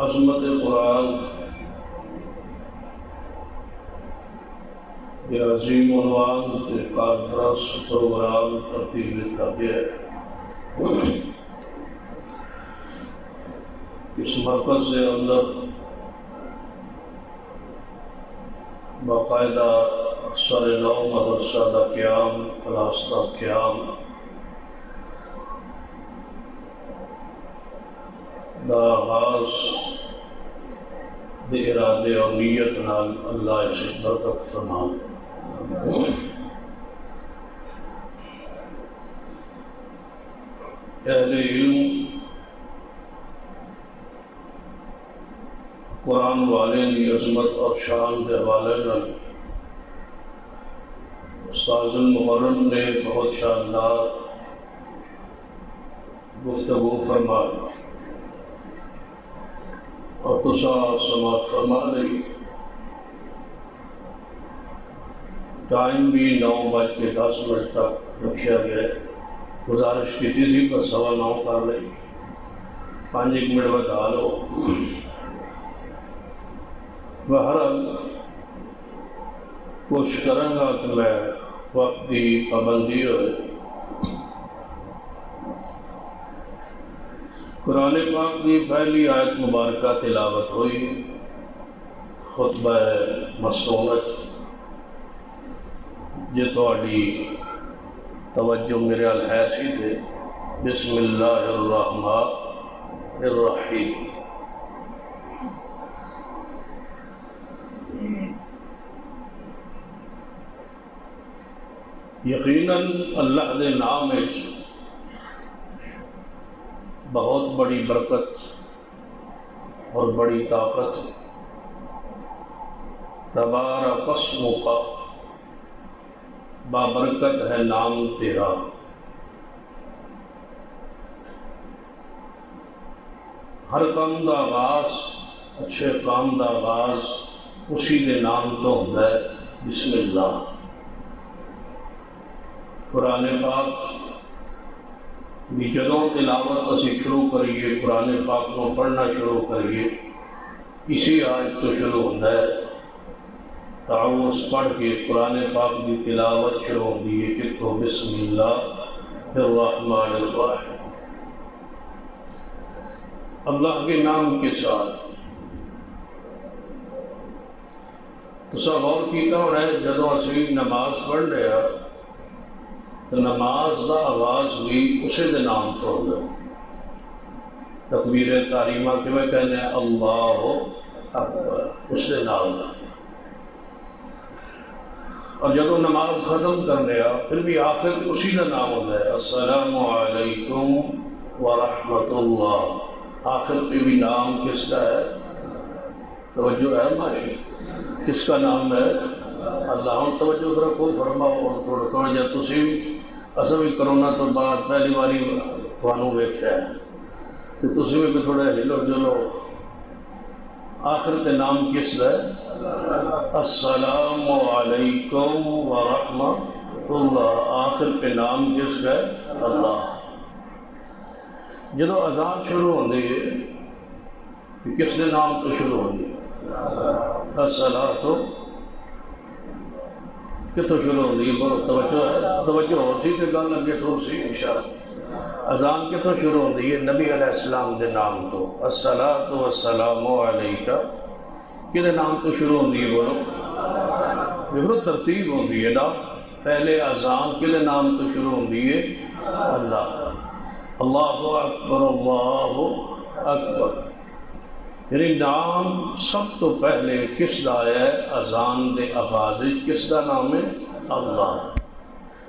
عظمت قرآن یہ عظیم عنوان تے کانفرنس پروگرام ترتیب دیتا گیا ہے۔ اس مرکز سے اندر باقاعدہ سارے نو مدرسہ دا قیام، کلاس دا قیام دا آغاز دے ارادے اور نیت نال اللہ اسے برکت فرمائے۔ اہل علم قرآن والے کی عظمت اور شان کے حوالے نال استاذ المقرم نے بہت شاندار گفتگو فرمائی اور تسا سماعت فرما رہی۔ ٹائم بھی 9:10 تک رکھا گیا ہے۔ گزارش کی تھی بس 9:15 کر لئی، 5 منٹ بتا لو۔ بہرحال کوشش کروں گا کہ میں وقت کی پابندی ہوئے۔ قرآن پاک کی پہلی آیت مبارکہ تلاوت ہوئی، خطبہ مسنونت یہ تہاڈی توجہ میرے ال ہے سی تھے۔ بسم اللہ الرحمن الرحیم۔ یقیناً اللہ دے نام وچ بہت بڑی برکت اور بڑی طاقت۔ تبارک اسمک، بابرکت ہے نام تیرا۔ ہر کام دا آغاز، اچھے کام دا آغاز اسی دے نام تو ہوتا ہے، بسم اللہ۔ قرآن پاک بھی جدوں تلاوت اسی شروع کریے، قرآن پاک کو پڑھنا شروع کریے، اسی آیت تو شروع ہوتا ہے۔ تعوذ پڑھ کے قرآن پاک کی تلاوت شروع ہوتی ہے کہ تو بسم اللہ الرحمن الرحیم، اللہ کے نام کے ساتھ۔ تو سب غور کیتا ہونا ہے جدوں اسی نماز پڑھ رہے ہیں تو نماز دا آغاز بھی اسے دے نام تو ہوگا۔ تکبیر تحریمہ کے میں کہنے ہیں اللہ اکبر، اس دے نام۔ اور جب وہ نماز ختم کر لیا پھر بھی آخر اسی کا نام ہوتا ہے، السلام علیکم ورحمۃ اللہ۔ آخر پہ بھی نام کس کا ہے؟ توجہ ہے ماشی، کس کا نام ہے؟ اللہ۔ ہم توجہ رکھو، فرماؤ اور تھوڑا جا تسی بھی اصل بھی کرونا تو بعد پہلی باری تھانوں ویکھیا ہے تو تسی بھی تھوڑا ہلو جلو۔ آخر تے نام کس ہے؟ السلام علیکم ورحمۃ اللہ۔ آخر پہ نام کس ہے؟ اللہ۔ جدو اذان شروع ہوندی ہے تو کس دے نام تو شروع ہوندی ہے؟ الصلاۃ کتوں شروع ہوندی ہے؟ بہت توجہ ہے، توجہ ہو سی کہ گل اگے ٹور سی انشاءاللہ۔ اذان کتوں شروع ہوندی ہے؟ نبی علیہ السلام دے نام تو، الصلاۃ والسلام علیکہ کدے نام تو شروع ہوندی ہے؟ بولو، دیکھو ترتیب ہوندی ہے نا۔ پہلے اذان کدے نام تو شروع ہوندی ہے؟ اللہ۔ اللہ اکبر، اللہ اکبر۔ یعنی نام سب تو پہلے کس دا ہے؟ اذان دے آغاز کس دا نام ہے؟ اللہ۔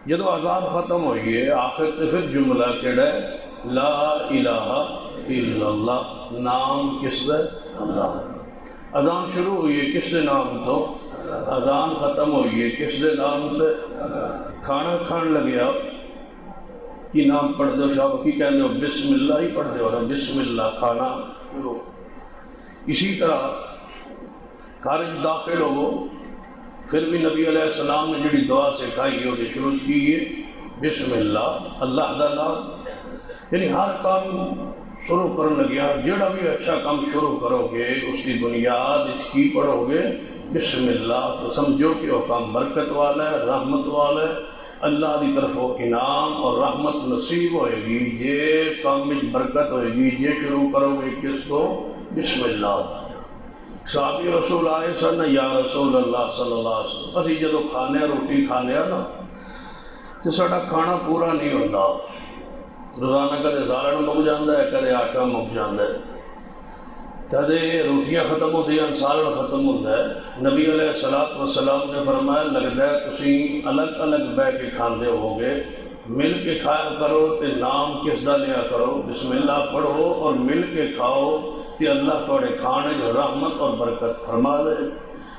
جدو اذان ختم ہوئی ہے آخر تے پھر جملہ کیڑا ہے؟ لا الہ الا اللہ۔ نام کس دا ہے؟ اللہ۔ اذان شروع ہوئی ہے کس دے نام تو؟ اذان ختم ہوئی ہے کس دے نام تے؟ کھانا کھان لگیا کی نام پڑھ دو شاہ کی کہنے ہو؟ بسم اللہ ہی پڑھ دو رہا، بسم اللہ کھانا شروع۔ اسی طرح خارج داخل ہو پھر بھی نبی علیہ السلام نے جڑی دعا سکھائی ہے وہ شروع کی ہے بسم اللہ، اللہ دا نام۔ یعنی ہر کام شروع کرنے لگیا جڑا بھی اچھا کام شروع کرو گے اس کی بنیاد کی پڑھو گے بسم اللہ، تو سمجھو کہ وہ کام برکت والا ہے، رحمت والا ہے، اللہ کی طرف وہ انعام اور رحمت نصیب ہوئے گی۔ یہ کام میں برکت ہوئے گی یہ شروع کرو گے کس کو؟ بسم اللہ۔ صحابی رسول آئے سن، یا رسول اللہ صلی اللہ علیہ وسلم، اسی جدو کھانے روٹی کھانے نا تو ساڑا کھانا پورا نہیں ہوتا، روزانہ کدے سالن مک جاندہ ہے، کدے آٹا مک جاندہ ہے، کدے روٹیاں ختم ہوتی ہیں، سالن ختم ہوتا ہے۔ نبی علیہ السلام نے فرمایا لگتا ہے تسی الگ الگ بہ کے کھاندے ہوگے، مل کے کھایا کرو تے نام کس دا لیا کرو، بسم اللہ پڑھو اور مل کے کھاؤ تے اللہ توڑے کھانے جو رحمت اور برکت فرما دے۔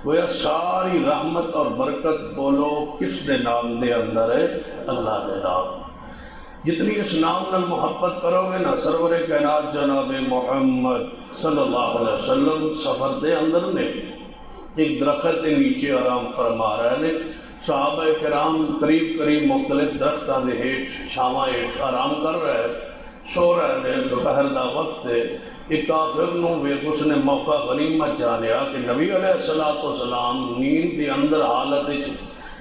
گویا ساری رحمت اور برکت بولو کس دے نام دے اندر ہے؟ اللہ دے نام۔ جتنی اس نام نال محبت کرو گے نا، سرور کائنات جناب محمد صلی اللہ علیہ وسلم سفر دے اندر نے ایک درخت کے نیچے آرام فرما رہے نے، صحابہ کرام قریب مختلف درختوں کے ہیٹھ چھاواں ہیٹھ آرام کر رہے، سو رہے ہیں، دوپہر دا وقت ہے۔ ایک کافر نو ویکھ اس نے موقع غنیمت جانیا کہ نبی علیہ السلام نیند دی اندر حالت وچ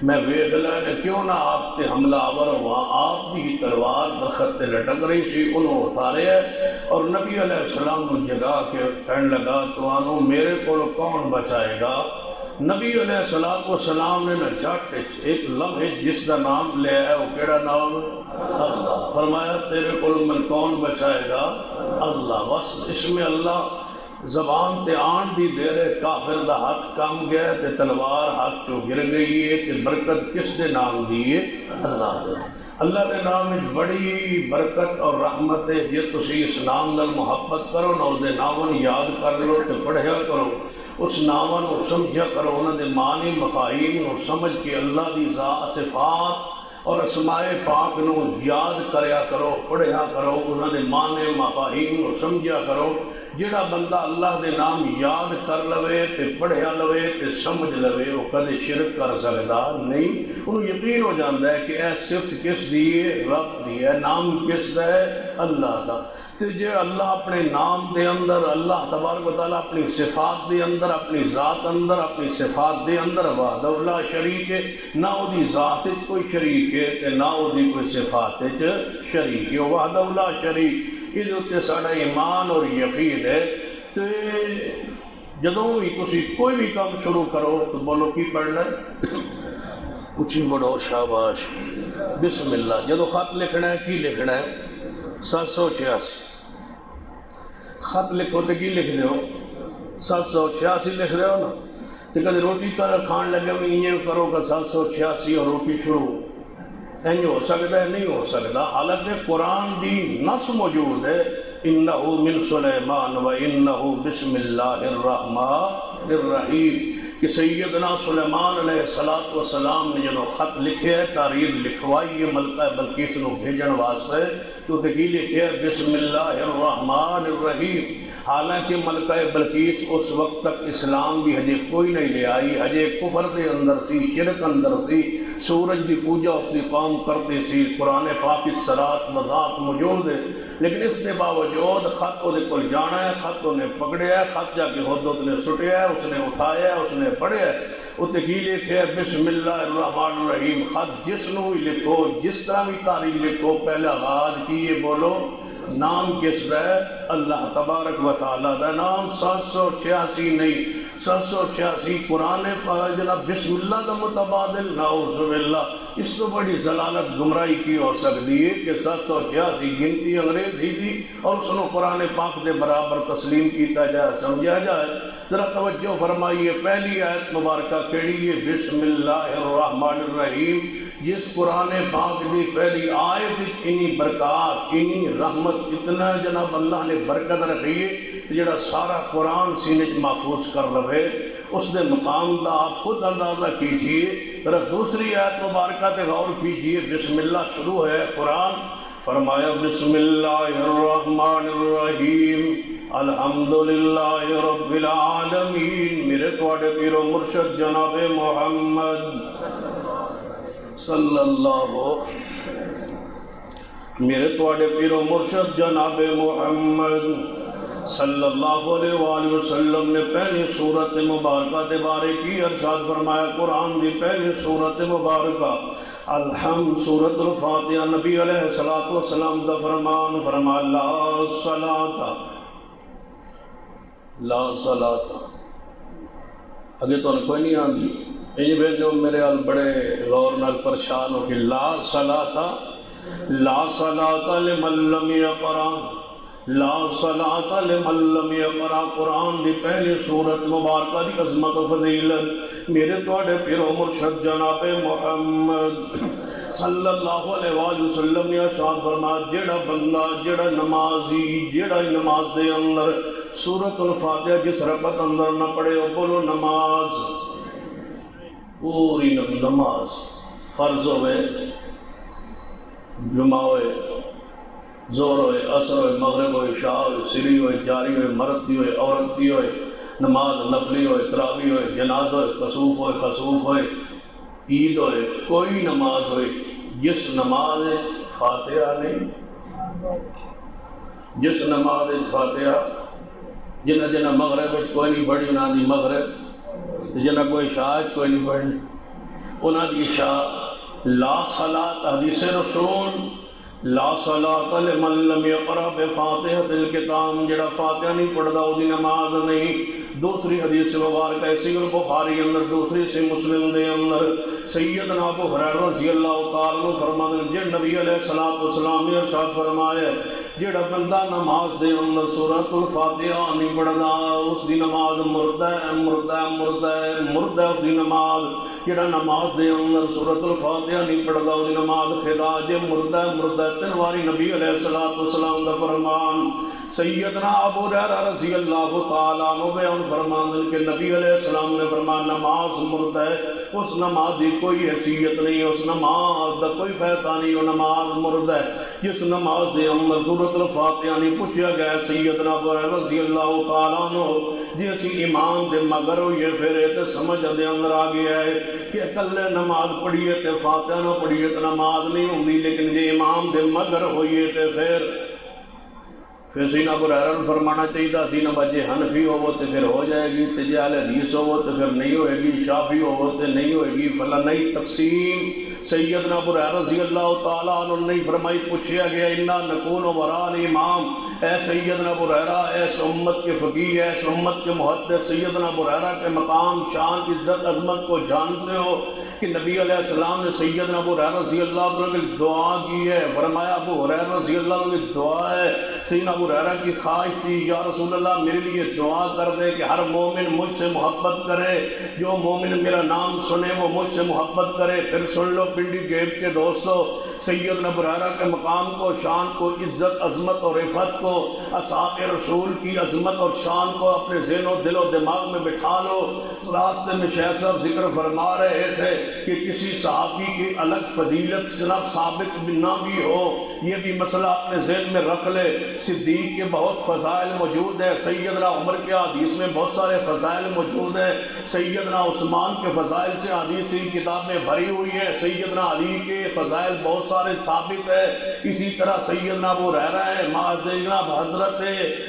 میں ویکھ لیا کیوں نہ آپ تے حملہ آور ہوا، آپ کی تلوار درخت تے لٹک رہی سی، انہوں اتارے اور نبی علیہ السلام کو جگا کے کہنے لگا تو آنو میرے کو کون بچائے گا؟ نبی علیہ السلام نے نہ جھٹ ایک لمحے جس کا نام لے آئے وہ کیڑا نام؟ اللہ۔ فرمایا تیرے کو من کون بچائے گا؟ اللہ۔ بس اس میں اللہ زبان تے آن دی دیرے کافر دا ہاتھ کام گیا تے تلوار ہاتھ چو گر گئی ہے تے برکت کس دے نام دیئے؟ اللہ دے۔ اللہ دے نام میں بڑی برکت اور رحمت ہے، جے تسی اس نام نال محبت کرو نا اس دے نامن یاد کر لو تے پڑھیا کرو، اس نامن اور سمجھا کرو، انہوں دے معنی مفاہیم اور سمجھ کے اللہ دی صفات اور اسماء پاک نو یاد کریا کرو، پڑھیا کرو، انہوں دے معنی مفاہیم اور سمجھا کرو۔ جڑا بندہ اللہ دے نام یاد کر لوے تے پڑھیا لوے تے سمجھ لوے وہ کدے شرک کر سکتا نہیں، انہوں یقین ہو جاندہ ہے کہ اے صفت کس دیئے؟ رب دیئے، نام کس دے؟ اللہ دا۔ تے جے اللہ اپنے نام دے اندر، اللہ تبارک و تعالیٰ اپنی صفات دے اندر، اپنی ذات اندر، اپنی صفات دے اندر وحدہ لا شریک ہے، نہ او دی ذات کوئی شریک ہے تے نہ او دی کوئی صفات شریک ہے، وحدہ لا شریک۔ اس تے ساڑا ایمان اور یقین ہے۔ تے جدوں بھی تسی کوئی بھی کام شروع کرو تو بولو کی پڑھنا ہے؟ اچھی بڑھو شاباش بسم اللہ۔ جدو خط لکھنا ہے کی لکھنا ہے؟ 786 خط لکھو تو کی لکھ دیو؟ 786 لکھ رہے ہو نا۔ تو کدھے روٹی کھان لگے میں انہیں کرو گا 786 اور روٹی شروع اینج ہو سکتا ہے؟ نہیں ہو سکتا۔ حالانکہ قرآن دی نص موجود ہے، انہو من سلیمان و انہو بسم اللہ الرحمن الرحیم، کہ سیدنا سلیمان علیہ السلام نے جنہوں خط لکھے ہے، تحریر لکھوائی ہے ملکہ بلقیس نو بھیجن واسطے، تو تکی لکھے ہے بسم اللہ الرحمن الرحیم۔ حالانکہ ملکہ بلقیس اس وقت تک اسلام بھی ہجے کوئی نہیں لے آئی، ہجے کفر دے اندر سی، شرک اندر سی، سورج دی پوجا اس دی قوم کرتے سی، قرآن پاک کی صراط وضاحت موجود ہے، لیکن اس نے باوجود خط وہ کل جانا ہے، خط انہیں پکڑیا ہے، خط جا کے حدود نے سٹیا ہے، اس نے اٹھایا ہے، اس نے پڑھیا ہے، وہ تکی لکھے بسم اللہ الرحمن الرحیم۔ خط جس نو بھی لکھو، جس طرح بھی تاریخ لکھو، پہلے آغاز کیے بولو نام کس دا ہے؟ اللہ تبارک و تعالیٰ دا نام۔ 786 نہیں، 786 قرآن جناب بسم اللہ دا متبادل، نعوذ باللہ۔ اس تو بڑی ضلالت گمراہی کی ہو سکتی ہے کہ 786 گنتی انگریزی دی اور اس نے قرآن پاک دے برابر تسلیم کیتا جائے، سمجھا جائے۔ ذرا توجہ فرمائیے، پہلی آیت مبارکہ کیڑی ہے؟ بسم اللہ الرحمن الرحیم۔ جس قرآن پاک دی پہلی آیت انہی برکات، انہی رحمت، اتنا جناب اللہ نے برکت رکھی ہے کہ جڑا سارا قرآن سینے محفوظ کر رہے، اس دے مقام دا آپ خود اندازہ کیجئے۔ ذرا دوسری آیت مبارکہ تے غور کیجئے، بسم اللہ شروع ہے قرآن، فرمایا بسم اللہ الرحمن الرحیم الحمدللہ رب العالمین۔ میرے توڑے پیر و مرشد جناب محمد صلی اللہ میرے تواڈے پیر و مرشد جناب محمد صلی اللہ علیہ وآلہ وسلم نے پہلی سورت مبارکہ دے بارے کی ارشاد فرمایا، قرآن دی پہلی سورت مبارکہ الحمد سورت الفاتحہ، نبی علیہ السلام دا فرمان فرمایا لا صلاۃ اگے تو کوئی نہیں آندی یہ بھی جو میرے ال بڑے غور نال پریشان ہو کہ لا صلاۃ لمن لم یقرأ، لا صلاۃ لمن لم یقرأ، قرآن دی پہلی سورت مبارکہ دی عظمت و فضیلت میرے تواڈے پیر و مرشد جناب محمد صلی اللہ علیہ وآلہ وسلم نے ارشاد فرمایا، جڑا بندہ جڑا نمازی جڑا نماز دے اندر سورت الفاتحہ جس رکعت اندر نہ پڑھے وہ بولو نماز پوری نماز فرض ہوئے، جمعہ ہوئے، زور ہوئے، عصر ہوئے، مغرب ہوئے، عشاء ہوئے، سری ہوئے، جاری ہوئے، مرد دی ہوئے، عورت دی ہوئے، نماز نفلی ہوئے، تراویح ہوئے، جنازہ ہوئے، کسوف ہوئے، خسوف ہوئے، عید ہوئے، کوئی نماز ہوئے جس نماز فاتحہ نہیں، جس نماز فاتحہ جنہ مغرب کوئی نہیں پڑھی انہاں دی مغرب، جنہ کوئی عشاء کوئی نہیں پڑھنی انہاں دی عشاء، لا صلاۃ حدیث رسول لا صلاۃ لمن لم یقرأ بفاتحۃ الکتاب، جڑا فاتحہ نہیں پڑھدا او دی نماز نہیں۔ دوسری حدیث مبارکہ ہے صحیح البخاری اندر، دوسری سے مسلم دے اندر سیدنا ابو ہریرہ رضی اللہ تعالیٰ عنہ فرماتے ہیں، جن نبی علیہ السلام نے ارشاد فرمایا جڑا بندہ نماز دے اندر سورۃ الفاتحہ نہیں پڑھدا اس دی نماز مردہ ہے، مردہ ہے، مردہ ہے، مردہ اس دی نماز۔ جڑا نماز دے اندر سورۃ الفاتحہ نہیں پڑھدا اس دی نماز خراج مردہ ہے، مردہ ہے۔ تین واری نبی علیہ السلام دا فرمان سیدنا ابو ہریرہ رضی اللہ تعالیٰ عنہ بیان فرماتے ہیں کہ نبی علیہ السلام نے فرمایا نماز مردہ ہے، اس نماز دی کوئی حیثیت نہیں، اس نماز دا کوئی فائدہ نہیں، وہ نماز مردہ ہے جس نماز دے اندر سورۃ الفاتحہ نہیں۔ پوچھا گیا سیدنا ابو ہریرہ رضی اللہ تعالیٰ عنہ جی اسی امام دے مگر ہوئے پھر تے سمجھ دے اندر آ گیا ہے کہ اکلے نماز پڑھیے تے فاتحہ نہ پڑھیے تے نماز نہیں ہوندی، لیکن جی امام دے مگر ہوئے تے پھر سینہ ابو ہریرہ نے فرمانا چاہیے سینہ بجے حنفی ہو تو پھر ہو جائے گی، تے جے اہل حدیث ہو تو پھر نہیں ہوئے گی، شافعی ہو تو نہیں ہوئے گی، فلاں نہیں تقسیم۔ سیدنا ابو ہریرہ رضی اللہ تعالیٰ عنہ نے فرمائی پوچھا گیا انا نکون وراء الامام، اے سیدنا ابو ہریرہ اس امت کے فقیہ، اس امت کے محدث سیدنا ابو ہریرہ کے مقام شان عزت عظمت کو جانتے ہو کہ نبی علیہ السلام نے سیدنا ابو ہریرہ رضی اللہ عنہ کی دعا کی ہے، فرمایا ابو ہریرہ رضی اللہ عنہ کی دعا ہے۔ سیدنا ابو ہریرہ کی خواہش تھی یا رسول اللہ میرے لیے دعا کر دے کہ ہر مومن مجھ سے محبت کرے، جو مومن میرا نام سنے وہ مجھ سے محبت کرے۔ پھر سن لو پنڈی گیٹ کے دوستو، سیدنا ابو ہریرہ کے مقام کو شان کو عزت عظمت اور عفت کو اصحاب رسول کی عظمت اور شان کو اپنے ذہن و دل و دماغ میں بٹھا لو۔ راستے میں شیخ صاحب ذکر فرما رہے تھے کہ کسی صحابی کی الگ فضیلت صرف ثابت نہ بھی ہو، یہ بھی مسئلہ اپنے ذہن میں رکھ لے۔ صدیق کے بہت فضائل موجود ہیں، سیدنا عمر کے حدیث میں بہت سارے فضائل موجود ہیں، سیدنا عثمان کے فضائل سے حدیث کی کتابیں بھری ہوئی ہیں، سیدنا علی کے فضائل بہت سارے ثابت ہیں۔ اسی طرح سیدنا ابو ہریرہ ہے، جناب حضرت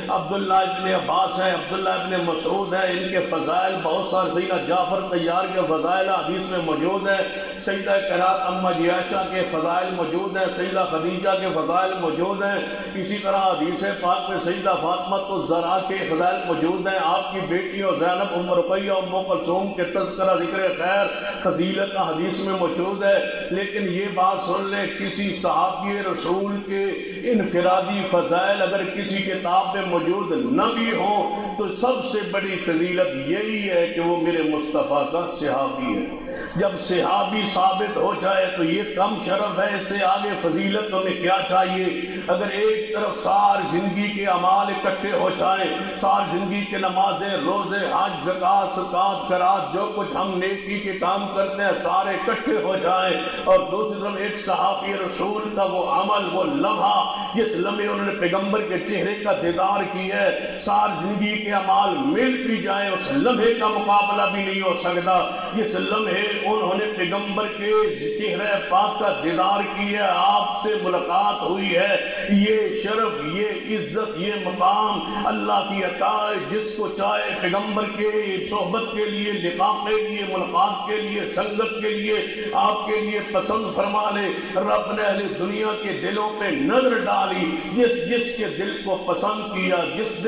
عبداللہ ابن عباس ہیں، عبداللہ ابن مسعود ہیں، ان کے فضائل بہت سارے، سیدنا جعفر طیار کے فضائل حدیث میں موجود ہیں، سیدہ قرات اماں عائشہ کے فضائل موجود ہیں، سیدہ خدیجہ کے فضائل موجود ہیں۔ اسی طرح حدیث پاک میں سیدہ فاطمہ الزہرا کے فضائل موجود ہیں، آپ کی بیٹیوں زینب ام رقیہ ام کلثوم کے تذکرہ ذکر خیر فضیلت حدیث میں موجود ہے۔ لیکن یہ بات سن لیں، کسی صحابی رسول کے انفرادی فضائل اگر کسی کتاب میں موجود نہ بھی ہوں تو سب سے بڑی فضیلت یہی ہے کہ وہ میرے مصطفیٰ کا صحابی ہے۔ جب صحابی ثابت ہو جائے تو یہ کم شرف ہے، اس سے آگے فضیلت ہمیں کیا چاہیے؟ اگر ایک طرف ساری زندگی کے اعمال اکٹھے ہو جائیں، ساری زندگی کے نمازیں، روزے، حج، زکوٰۃ، صدقات، خیرات، جو کچھ ہم نیکی کے کام کرتے ہیں سارے اکٹھے ہو جائیں، اور دوسری طرف ایک صحابی رسول کا وہ عمل، وہ لمحہ جس لمحے انہوں نے پیغمبر کے چہرے کا دیدار کی ہے، ساری زندگی کے اعمال مل بھی جائیں اس لمحے کا مقابلہ بھی نہیں ہو سکتا جس لمحے انہوں نے پیغمبر کے چہرے پاک کا دیدار کی ہے، آپ سے ملاقات ہوئی ہے۔ یہ شرف، یہ عزت، یہ مقام اللہ کی عطا ہے، جس کو چاہے پیغمبر کے صحبت کے لیے، لقاء کے لیے، ملاقات کے لیے، سنگت کے لیے آپ کے لیے پسند فرما لے۔ رب نے اہل دنیا کے دلوں پہ نظر ڈالی، جس کے دل کو پسند کیا، جس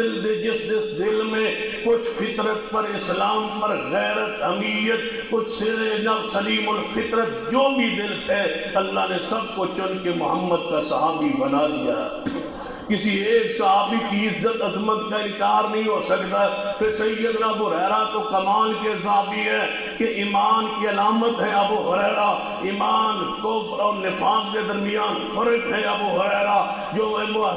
دل میں کچھ فطرت پر، اسلام پر، غیرت، حمیت، کچھ سلیم الفطرت جو بھی دل تھے، اللہ نے سب کو چن کے محمد کا صحابی بنا دیا۔ کسی ایک صحابی کی عزت عظمت کا انکار نہیں ہو سکتا۔ پھر سیدنا ابو ہریرہ تو کمال کے صحابی ہے کہ ایمان کی علامت ہے ابو ہریرہ، ایمان کفر اور نفاق کے درمیان فرق ہے ابو ہریرہ۔ جو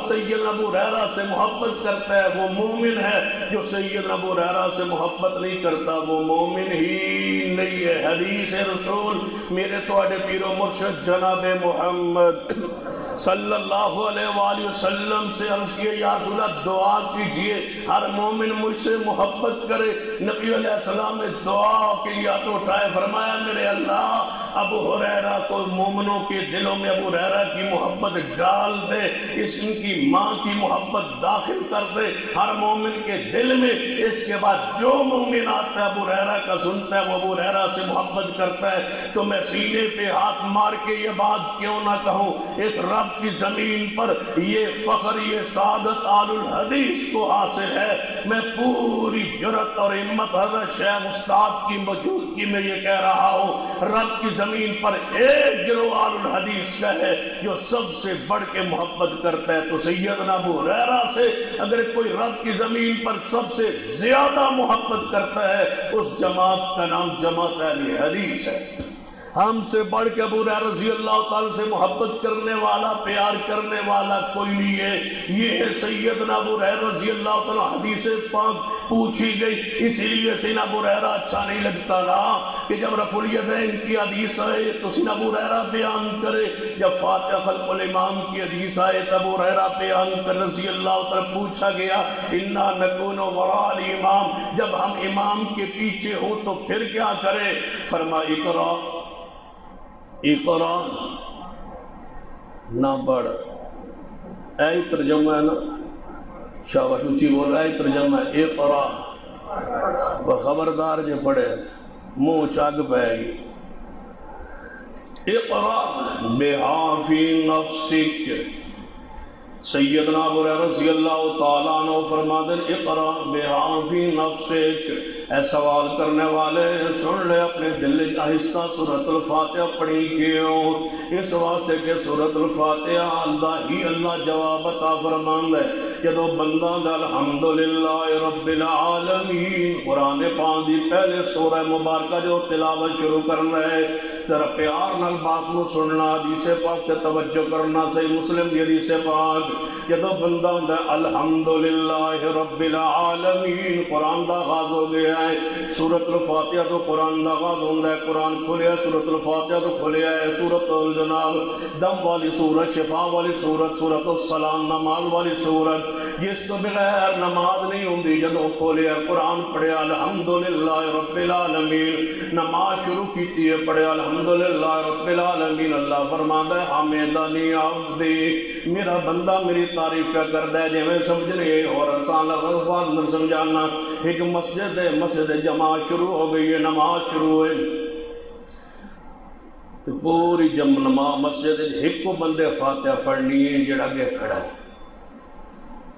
سیدنا ابو ہریرہ سے محبت کرتا ہے وہ مومن ہے، جو سیدنا ابو ہریرہ سے محبت نہیں کرتا وہ مومن ہی نہیں ہے۔ حدیث رسول میرے توڑے پیر و مرشد جناب محمد صلی اللہ علیہ وآلہ وسلم سے عرض کیا، یا رسول اللہ دعا کیجئے ہر مومن مجھ سے محبت کرے۔ نبی علیہ السلام نے دعا کے لیے ہاتھ اٹھائے، فرمایا میرے اللہ ابو ہریرہ کو مومنوں کے دلوں میں ابو ہریرہ کی محبت ڈال دے، ان کی ماں کی محبت داخل کر دے ہر مومن کے دل میں۔ اس کے بعد جو مومن آتا ہے ابو ہریرہ کا سنتا ہے وہ ابو ہریرہ سے محبت کرتا ہے۔ تو میں سینے پہ ہاتھ مار کے یہ بات کیوں نہ کہوں، اس رب کی زمین پر یہ فخر، یہ سعادت آل الحدیث کو حاصل ہے۔ میں پوری جرأت اور ہمت حضرت شیخ استاد کی موجودگی میں یہ کہہ رہا ہوں، رب کی زمین پر ایک گروہ آل الحدیث کا ہے جو سب سے بڑھ کے محبت کرتا ہے، تو سیدنا ابو ہریرہ سے اگر کوئی رب کی زمین پر سب سے زیادہ محبت کرتا ہے اس جماعت کا نام جماعت اہل حدیث ہے۔ ہم سے بڑھ کے ابو ہریرہ رضی اللہ تعالیٰ سے محبت کرنے والا، پیار کرنے والا کوئی نہیں ہے۔ یہ ہے سیدنا ابو ہریرہ رضی اللہ تعالیٰ۔ حدیث پاک پوچھی گئی، اسی لیے سیدنا ابو ہریرہ اچھا نہیں لگتا رہا کہ جب رفع الیدین کی حدیث آئے تو سیدنا ابو ہریرہ بیان کرے، جب فاتحہ خلف الامام کی حدیث آئے تو ابو ہریرہ بیان کر رضی اللہ تعالیٰ۔ پوچھا گیا انا نکون وراء الامام، جب ہم امام کے پیچھے ہوں تو پھر کیا کرے؟ فرمایا اقرا اقرا، نہ پڑھ، اے ترجمہ ہے نا، شاباش اچھی بول رہا ہے ترجمہ ہے اقرا، وہ خبردار جو پڑھے منہ چاک پہ گی۔ اقرا بہا فی نفسک، سیدنا ابو ہریرہ رضی اللہ تعالیٰ عنہ فرماتے ہیں اقرا بہا فی نفسک، اے سوال کرنے والے سن لے اپنے دل آہستہ سورۃ الفاتحہ پڑھی کیوں؟ اس واسطے کہ سورۃ الفاتحہ اللہ ہی اللہ جواب عطا فرماندا ہے۔ جدو بندہ دا الحمدللہ رب العالمین قرآن پاک دی پہلے سورہ مبارکہ جو تلاوت شروع کرنا ہے، ذرا پیار نال بات نو سننا، حدیث پاک سے توجہ کرنا، صحیح مسلم دی حدیث پاک جدو بندہ دا الحمدللہ رب العالمین قرآن دا آغاز ہو گیا ہے، سورۃ الفاتحہ تو قرآن دا آغاز ہوتا ہے، قرآن کھلیا ہے، سورۃ الفاتحہ تو کھلیا ہے، سورۃ الجناب دم والی سورت، شفا والی سورت، سورۃ السلام نماز والی سورت، جس تو بغیر نماز نہیں ہوندی، جدو کھولیا قرآن پڑھیا الحمدللہ رب العالمین، نماز شروع کیتی ہے پڑھیا الحمدللہ رب العالمین، اللہ فرماتا ہے حمیدنی عبدی، میرا بندہ میری تعریف کا کردا ہے۔ جی میں سمجھنے اور آسان لفظ میں سمجھانا، ایک مسجد ہے، مسجد جماعت شروع ہو گئی ہے، نماز شروع ہوئے تو پوری مسجد ایک کو بندے فاتحہ پڑھنی ہے جڑا کے کھڑا ہے،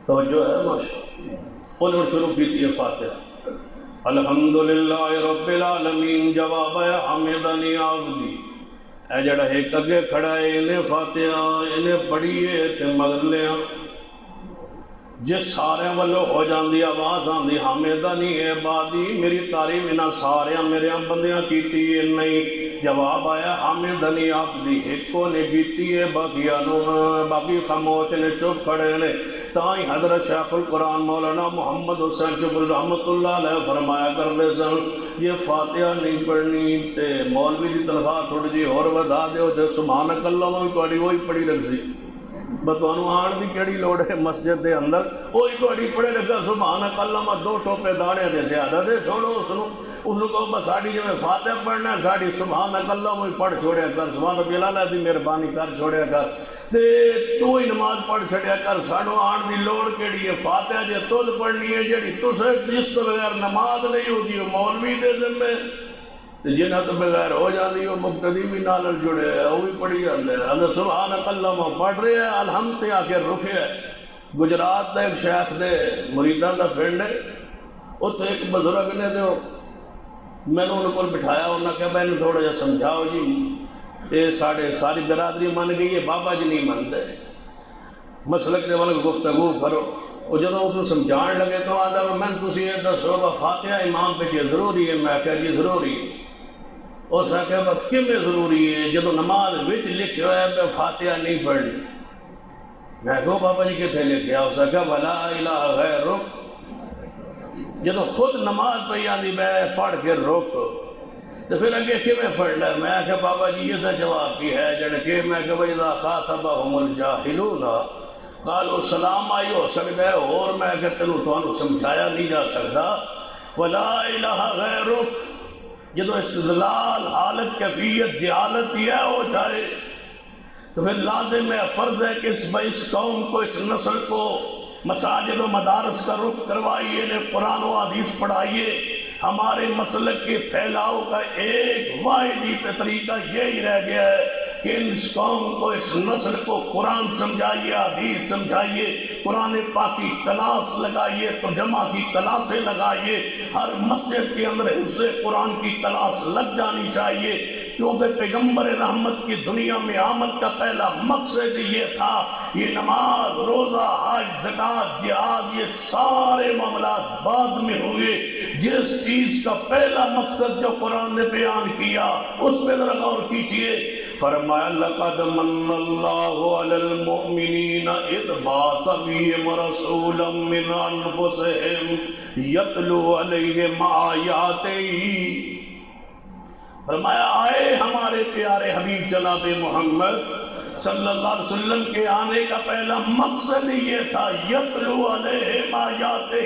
توجہ ہے ماشاءاللہ، انہوں نے شروع کی تھی فاتحہ الحمدللہ رب العالمین، جواب ہے حمیدنی عبدی، اے جڑا ایک اگے کھڑا ہے انہیں فاتحہ انہیں پڑھی ہے تے مگر لیا جس سارے والوں ہو جاندی آواز آندی حامدنی عبادی میری تعریف انہاں سارے میرے بندیاں کیتی ہے نہیں، جواب آیا حامدنی عبدی ایکو نے کیتی ہے باقی خاموش نے چپ کھڑے نے۔ تائیں حضرت شیخ القرآن مولانا محمد حسین شکر رحمت اللہ علیہ فرمایا کرتے سن یہ فاتحہ نہیں پڑھنی تے مولوی دی تنخواہ تھوڑی جی اور ودا دیو تے سبحانک اللہ میں تھوڑی وہی پڑھی رکھ سی، بتوانو آن دی کیڑی لوڑ ہے مسجد دے اندر وہی تھوڑی پڑھے لگا سبحانک اللہ میں دو ٹوپے دانے دے زیادہ دے چھوڑو اس کو کہو بس ساڑی جو میں فاتح پڑھنا ہے ساڑی سبحانک اللہ میں پڑھ چھوڑیا کر، سبحان ربی اللہ دی مہربانی کر چھوڑیا کر تے تو ہی نماز پڑھ چھڑیا کر، سانو آن دی لوڑ کیڑی ہے فاتحہ جے تل پڑھنی ہے جیڑی تو سے جس تو بغیر نماز نہیں ہوگی مولوی دے ذمے جنہ تو بغیر ہو جاندی وہ مقتدی بھی نال جڑے ہے وہ بھی پڑھی جاندے ہیں۔ اللہ سبحانک اللہ میں پڑھ رہے ہیں الحمد تے آکے رکھے ہے۔ گجرات دا ایک شیخ دے مریدان دا پنڈ ہے اتھے ایک بزرگ نے جو میں نے انہوں کو بٹھایا انہوں نے کہا میں نے تھوڑا جا سمجھاؤ جی یہ ساری برادری مان گئی ہے بابا جی نہیں مانتے مسلک دے والے گفتگو کرو۔ اور جب اس کو سمجھان لگے تو آدھا میں تسی یہ دسو فاتحہ امام پہ یہ ضروری ہے، میں کہا جی ضروری ہے۔ اس نے کہا بات کیوں میں ضروری ہے جب نماز وچ لکھ رہا ہے میں فاتحہ نہیں پڑھنی، میں کہا بابا جی کتنے لکھیا؟ اس نے کہا ولا الہ غیرک، جب خود نماز پہ آدھی میں پڑھ کے روک تو پھر اگے کیوں میں پڑھ لیا؟ میں کہا بابا جی یہ جواب بھی ہے جن کے میں کہا اذا خاطبہم الجاہلون قالوا سلام آئی ہو سکتا ہے اور میں کہ تینوں تو سمجھایا نہیں جا سکتا ولا الہ غیرک، جدو استدلال حالت کیفیت جہالت یہ ہو جائے تو پھر لازم ہے فرض ہے کہ اس قوم کو اس نسل کو مساجد و مدارس کا رخ کروائیے نے قرآن و حدیث پڑھائیے۔ ہمارے مسلک کے پھیلاؤ کا ایک واحدی طریقہ یہی رہ گیا ہے کہ اس قوم کو اس نسل کو قرآن سمجھائیے حدیث سمجھائیے، قرآن پاک کی کلاس لگائیے، ترجمہ کی کلاسیں لگائیے، ہر مسجد کے اندر حفظ قرآن کی کلاس لگ جانی چاہیے، کیونکہ پیغمبر رحمت کی دنیا میں آمد کا پہلا مقصد یہ تھا۔ یہ نماز روزہ حج زکوٰۃ جہاد یہ سارے معاملات بعد میں ہوئے، جس چیز کا پہلا مقصد جو قرآن نے بیان کیا اس پہ ذرا غور کیجیے۔ فرمایا لقد من اللہ علی المؤمنین اذ بعث فیہم رسولا من انفسہم یتلو علیہم آیاتہ، فرمایا آئے ہمارے پیارے حبیب جناب محمد صلی اللہ علیہ وسلم کے آنے کا پہلا مقصد یہ تھا یتلو علیہم آیاتہ،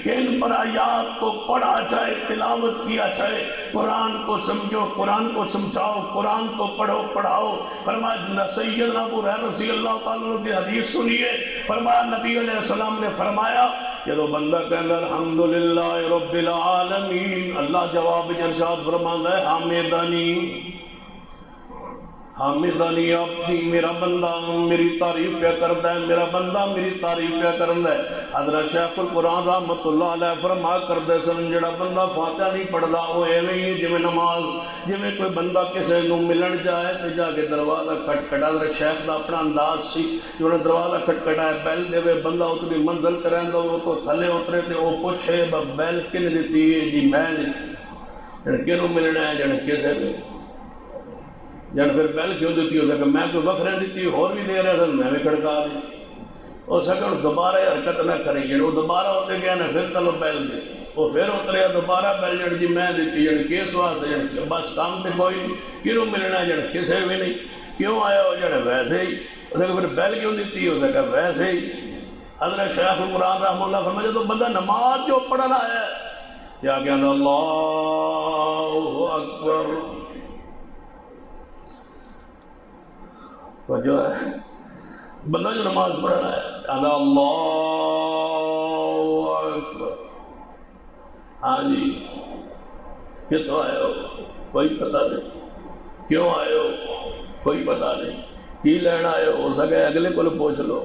کہ ان پر آیات کو پڑھا جائے، تلاوت کیا جائے، قرآن کو سمجھو، قرآن کو سمجھاؤ، قرآن کو پڑھو پڑھاؤ۔ فرمایا سیدنا ابو ہریرہ رضی اللہ تعالیٰ عنہ کی حدیث سنیے، فرمایا نبی علیہ السلام نے فرمایا جب بندہ کہنا الحمدللہ رب العالمین، اللہ جواب ارشاد فرماتا ہے حامدنی حامدنی عبدی، میرا بندہ میری تعریف پہ کرتا ہے، میرا بندہ میری تعریف پہ کرتا ہے۔ حضرت شیخ القرآن رحمت اللہ علیہ فرما کرتے سن جڑا بندہ فاتحہ نہیں پڑھتا وہ ایویں ہی جویں نماز، جویں کوئی بندہ کسی نو ملن جائے تو جا کے دروازہ کھٹکھٹا، حضرت شیخ دا اپنا انداز سی جو انہیں دروازہ کھٹکھٹایا بیل دے بندہ اتنی منزل کریں وہ تو تھلے اترے تے وہ پوچھے بیل کن دیتی ہے؟ جی میں دیتی، جن کنوں ملنا ہے جن کسے بھی، جن پھر بیل کیوں دیتی ہو سکتا میں کوئی وقت رہ دیتی اور بھی دے رہے تھا میں بھی کھڑکا دیتی ہو سکتا دوبارہ حرکت نہ کریں جن وہ دوبارہ ہوتے گیا نا پھر تلو بیل دیتی وہ پھر اتریا دوبارہ بیل جن جی میں دیتی جن کیس واسطے جن بس کام تے کوئی نہیں، کیوں ملنا جن کسے بھی نہیں، کیوں آیا ہو جن ویسے ہی ہو سکتا پھر بیل کیوں دیتی ہو سکتا ویسے ہی۔ حضرت شیخ القرآن رحمہ اللہ فرمایا تو بندہ نماز جو پڑھنا ہے کیا کہنا اللہ اکبر، جو ہے بندہ جو نماز پڑھنا ہے اللہ اکبر، ہاں جی کتوں آئے ہو کوئی پتہ نہیں، کیوں آئے ہو کوئی پتہ نہیں، کی لینا آئے ہو سکے اگلے کو پوچھ لو،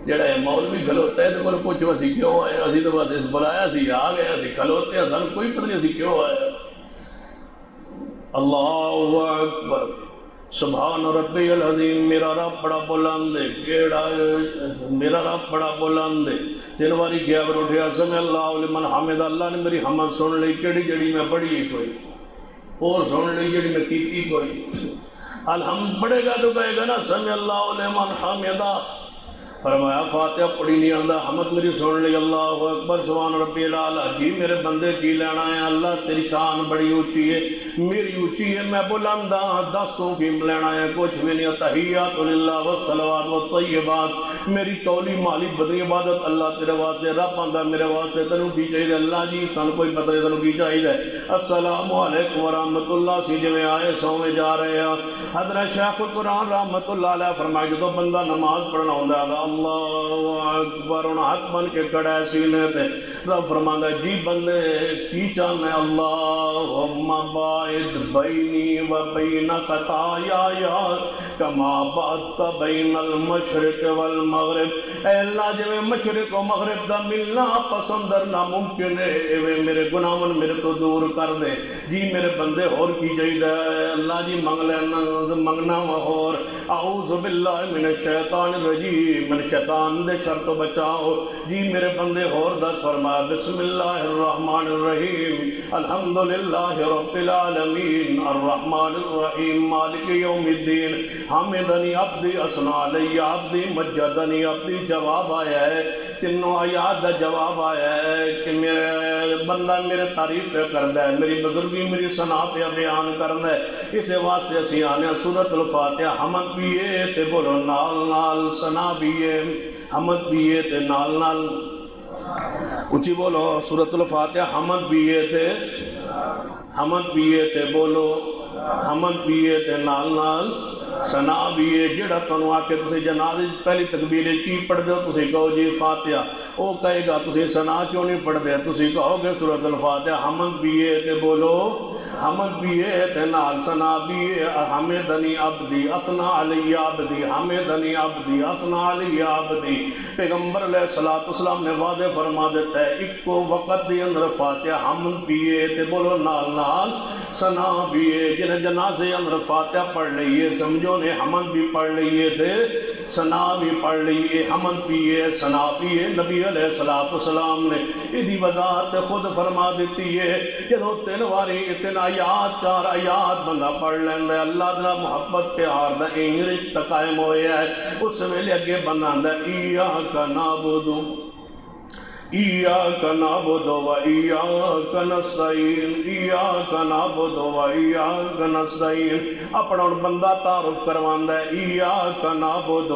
جڑا ہے مولوی کھلوتا ہے تو کو پوچھو اسی کیوں آئے، اسی تو بس اس بلایا سی آ گیا اسی کھلوتے ہیں سن کوئی پتہ نہیں اسی کیوں آئے۔ اللہ اکبر، سبحان ربی العظیم، میرا رب بڑا بلند ہے، کیڑا میرا رب بڑا بلند ہے۔ 3 باری کیا پر اٹھیا سمع اللہ لمن حمد، اللہ نے میری حمد سن لی، کیڑی جڑی میں پڑھی کوئی اور سن لی جڑی میں کیتی کوئی۔ الحمد پڑھے گا تو کہے گا نا سمع اللہ لمن حمدہ، فرمایا فاتحہ پڑھی نہیں آندا، حمد میری سن لی، اللہ اکبر سبحان ربی الاعلیٰ۔ جی میرے بندے کی لینا ہے، اللہ تیری شان بڑی اونچی ہے، میری اونچی ہے، میں بلند ہاں، دستوں کی لینا ہے، کچھ بھی نہیں۔ تحیات للہ والصلوات والطیبات، میری قولی مالی بدنی عبادت اللہ تیرے واسطے، رب آندا میرے واسطے تینوں کی چاہیے، اللہ جی سن کوئی پتہ نہیں تینوں کی چاہیے۔ السلام علیکم ورحمۃ اللہ، سی جی آئے سونے جا رہے ہیں۔ حضرت شیخ القرآن رحمۃ اللہ علیہ فرمائے جدو بندہ نماز پڑھنا ہوندا ہے اللہ اکبر انہاں ہاتھ بن کے کڑے سینے تے، رب فرماندا جی بندے کی چاہنا ہے، اللہم باعد بینی و بین خطایا کما بعدت بین المشرق والمغرب، اے اللہ جی میں مشرق و مغرب دا ملنا پسند ناممکن ہے، اے میرے گناہوں میرے تو دور کر دے۔ جی میرے بندے اور کی چاہیے اللہ جی منگ لینا منگنا اور اعوذ باللہ من الشیطان الرجیم، من شیطان دے شر تو بچاؤ۔ جی میرے بندے اور دس فرمایا بسم اللہ الرحمن الرحیم الحمدللہ رب العالمین الرحمن الرحیم مالک یوم الدین حمدنی عبدی اثنا علی عبدی مجدنی عبدی۔ جواب آیا ہے، تینوں آیات دا جواب آیا ہے کہ میرے بندہ میرے تعریف پہ کردہ ہے، میری بزرگی میری ثنا پہ بیان کردہ ہے، اسے واسطے اسی آنے سورۃ الفاتحہ حمد بھی ہے تے بولو نال نال، ثنا بھی ہے حمد بھی ہے تے نال نال، اچھی بولو سورۃ الفاتحہ حمد بھی ہے تے حمد بھی ہے تے بولو حمد بھی ہے تے نال نال ثنا بھی ہے۔ جڑا تنوں آ کے تسی جنازے پہلی تکبیر کی پڑھ دو تسی کہو جی فاتحہ، وہ کہے گا تسی ثنا کیوں نہیں پڑھ دے، تسی کہو گے سورۃ الفاتحہ حمد بھی ہے تے بولو حمد بھی ہے تے نال ثنا بھی ہے۔ حمدنی عبدی اثنا علی عبدی حمدنی عبدی اثنا علی عبدی، پیغمبر علیہ السلام نے واضح فرما دیتا ہے ایکو وقت دے اندر فاتحہ حمد بھی ہے تے بولو نال نال ثنا بھی ہے۔ جنہیں جنازے اندر فاتحہ پڑھ لئیے سمجھو نے حمد بھی پڑھ لئیے تھے ثنا بھی پڑھ لئیے، حمد بھی ہے ثنا بھی ہے۔ نبی علیہ السلام نے ادھی وضاحت خود فرما دیتی ہے، جدو 3 واری 3 آیات 4 آیات بندہ پڑھ لیندہ ہے، اللہ دنا محبت پیار دا این رشتہ قائم ہویا ہے، اس ویلے اگے بندہ دا ایاک نعبد ایاک نعبد و ایاک نستعین، ایاک نعبد و ایاک نستعین، اپنا بندہ تعارف کرواندہ ہے ایاک نعبد،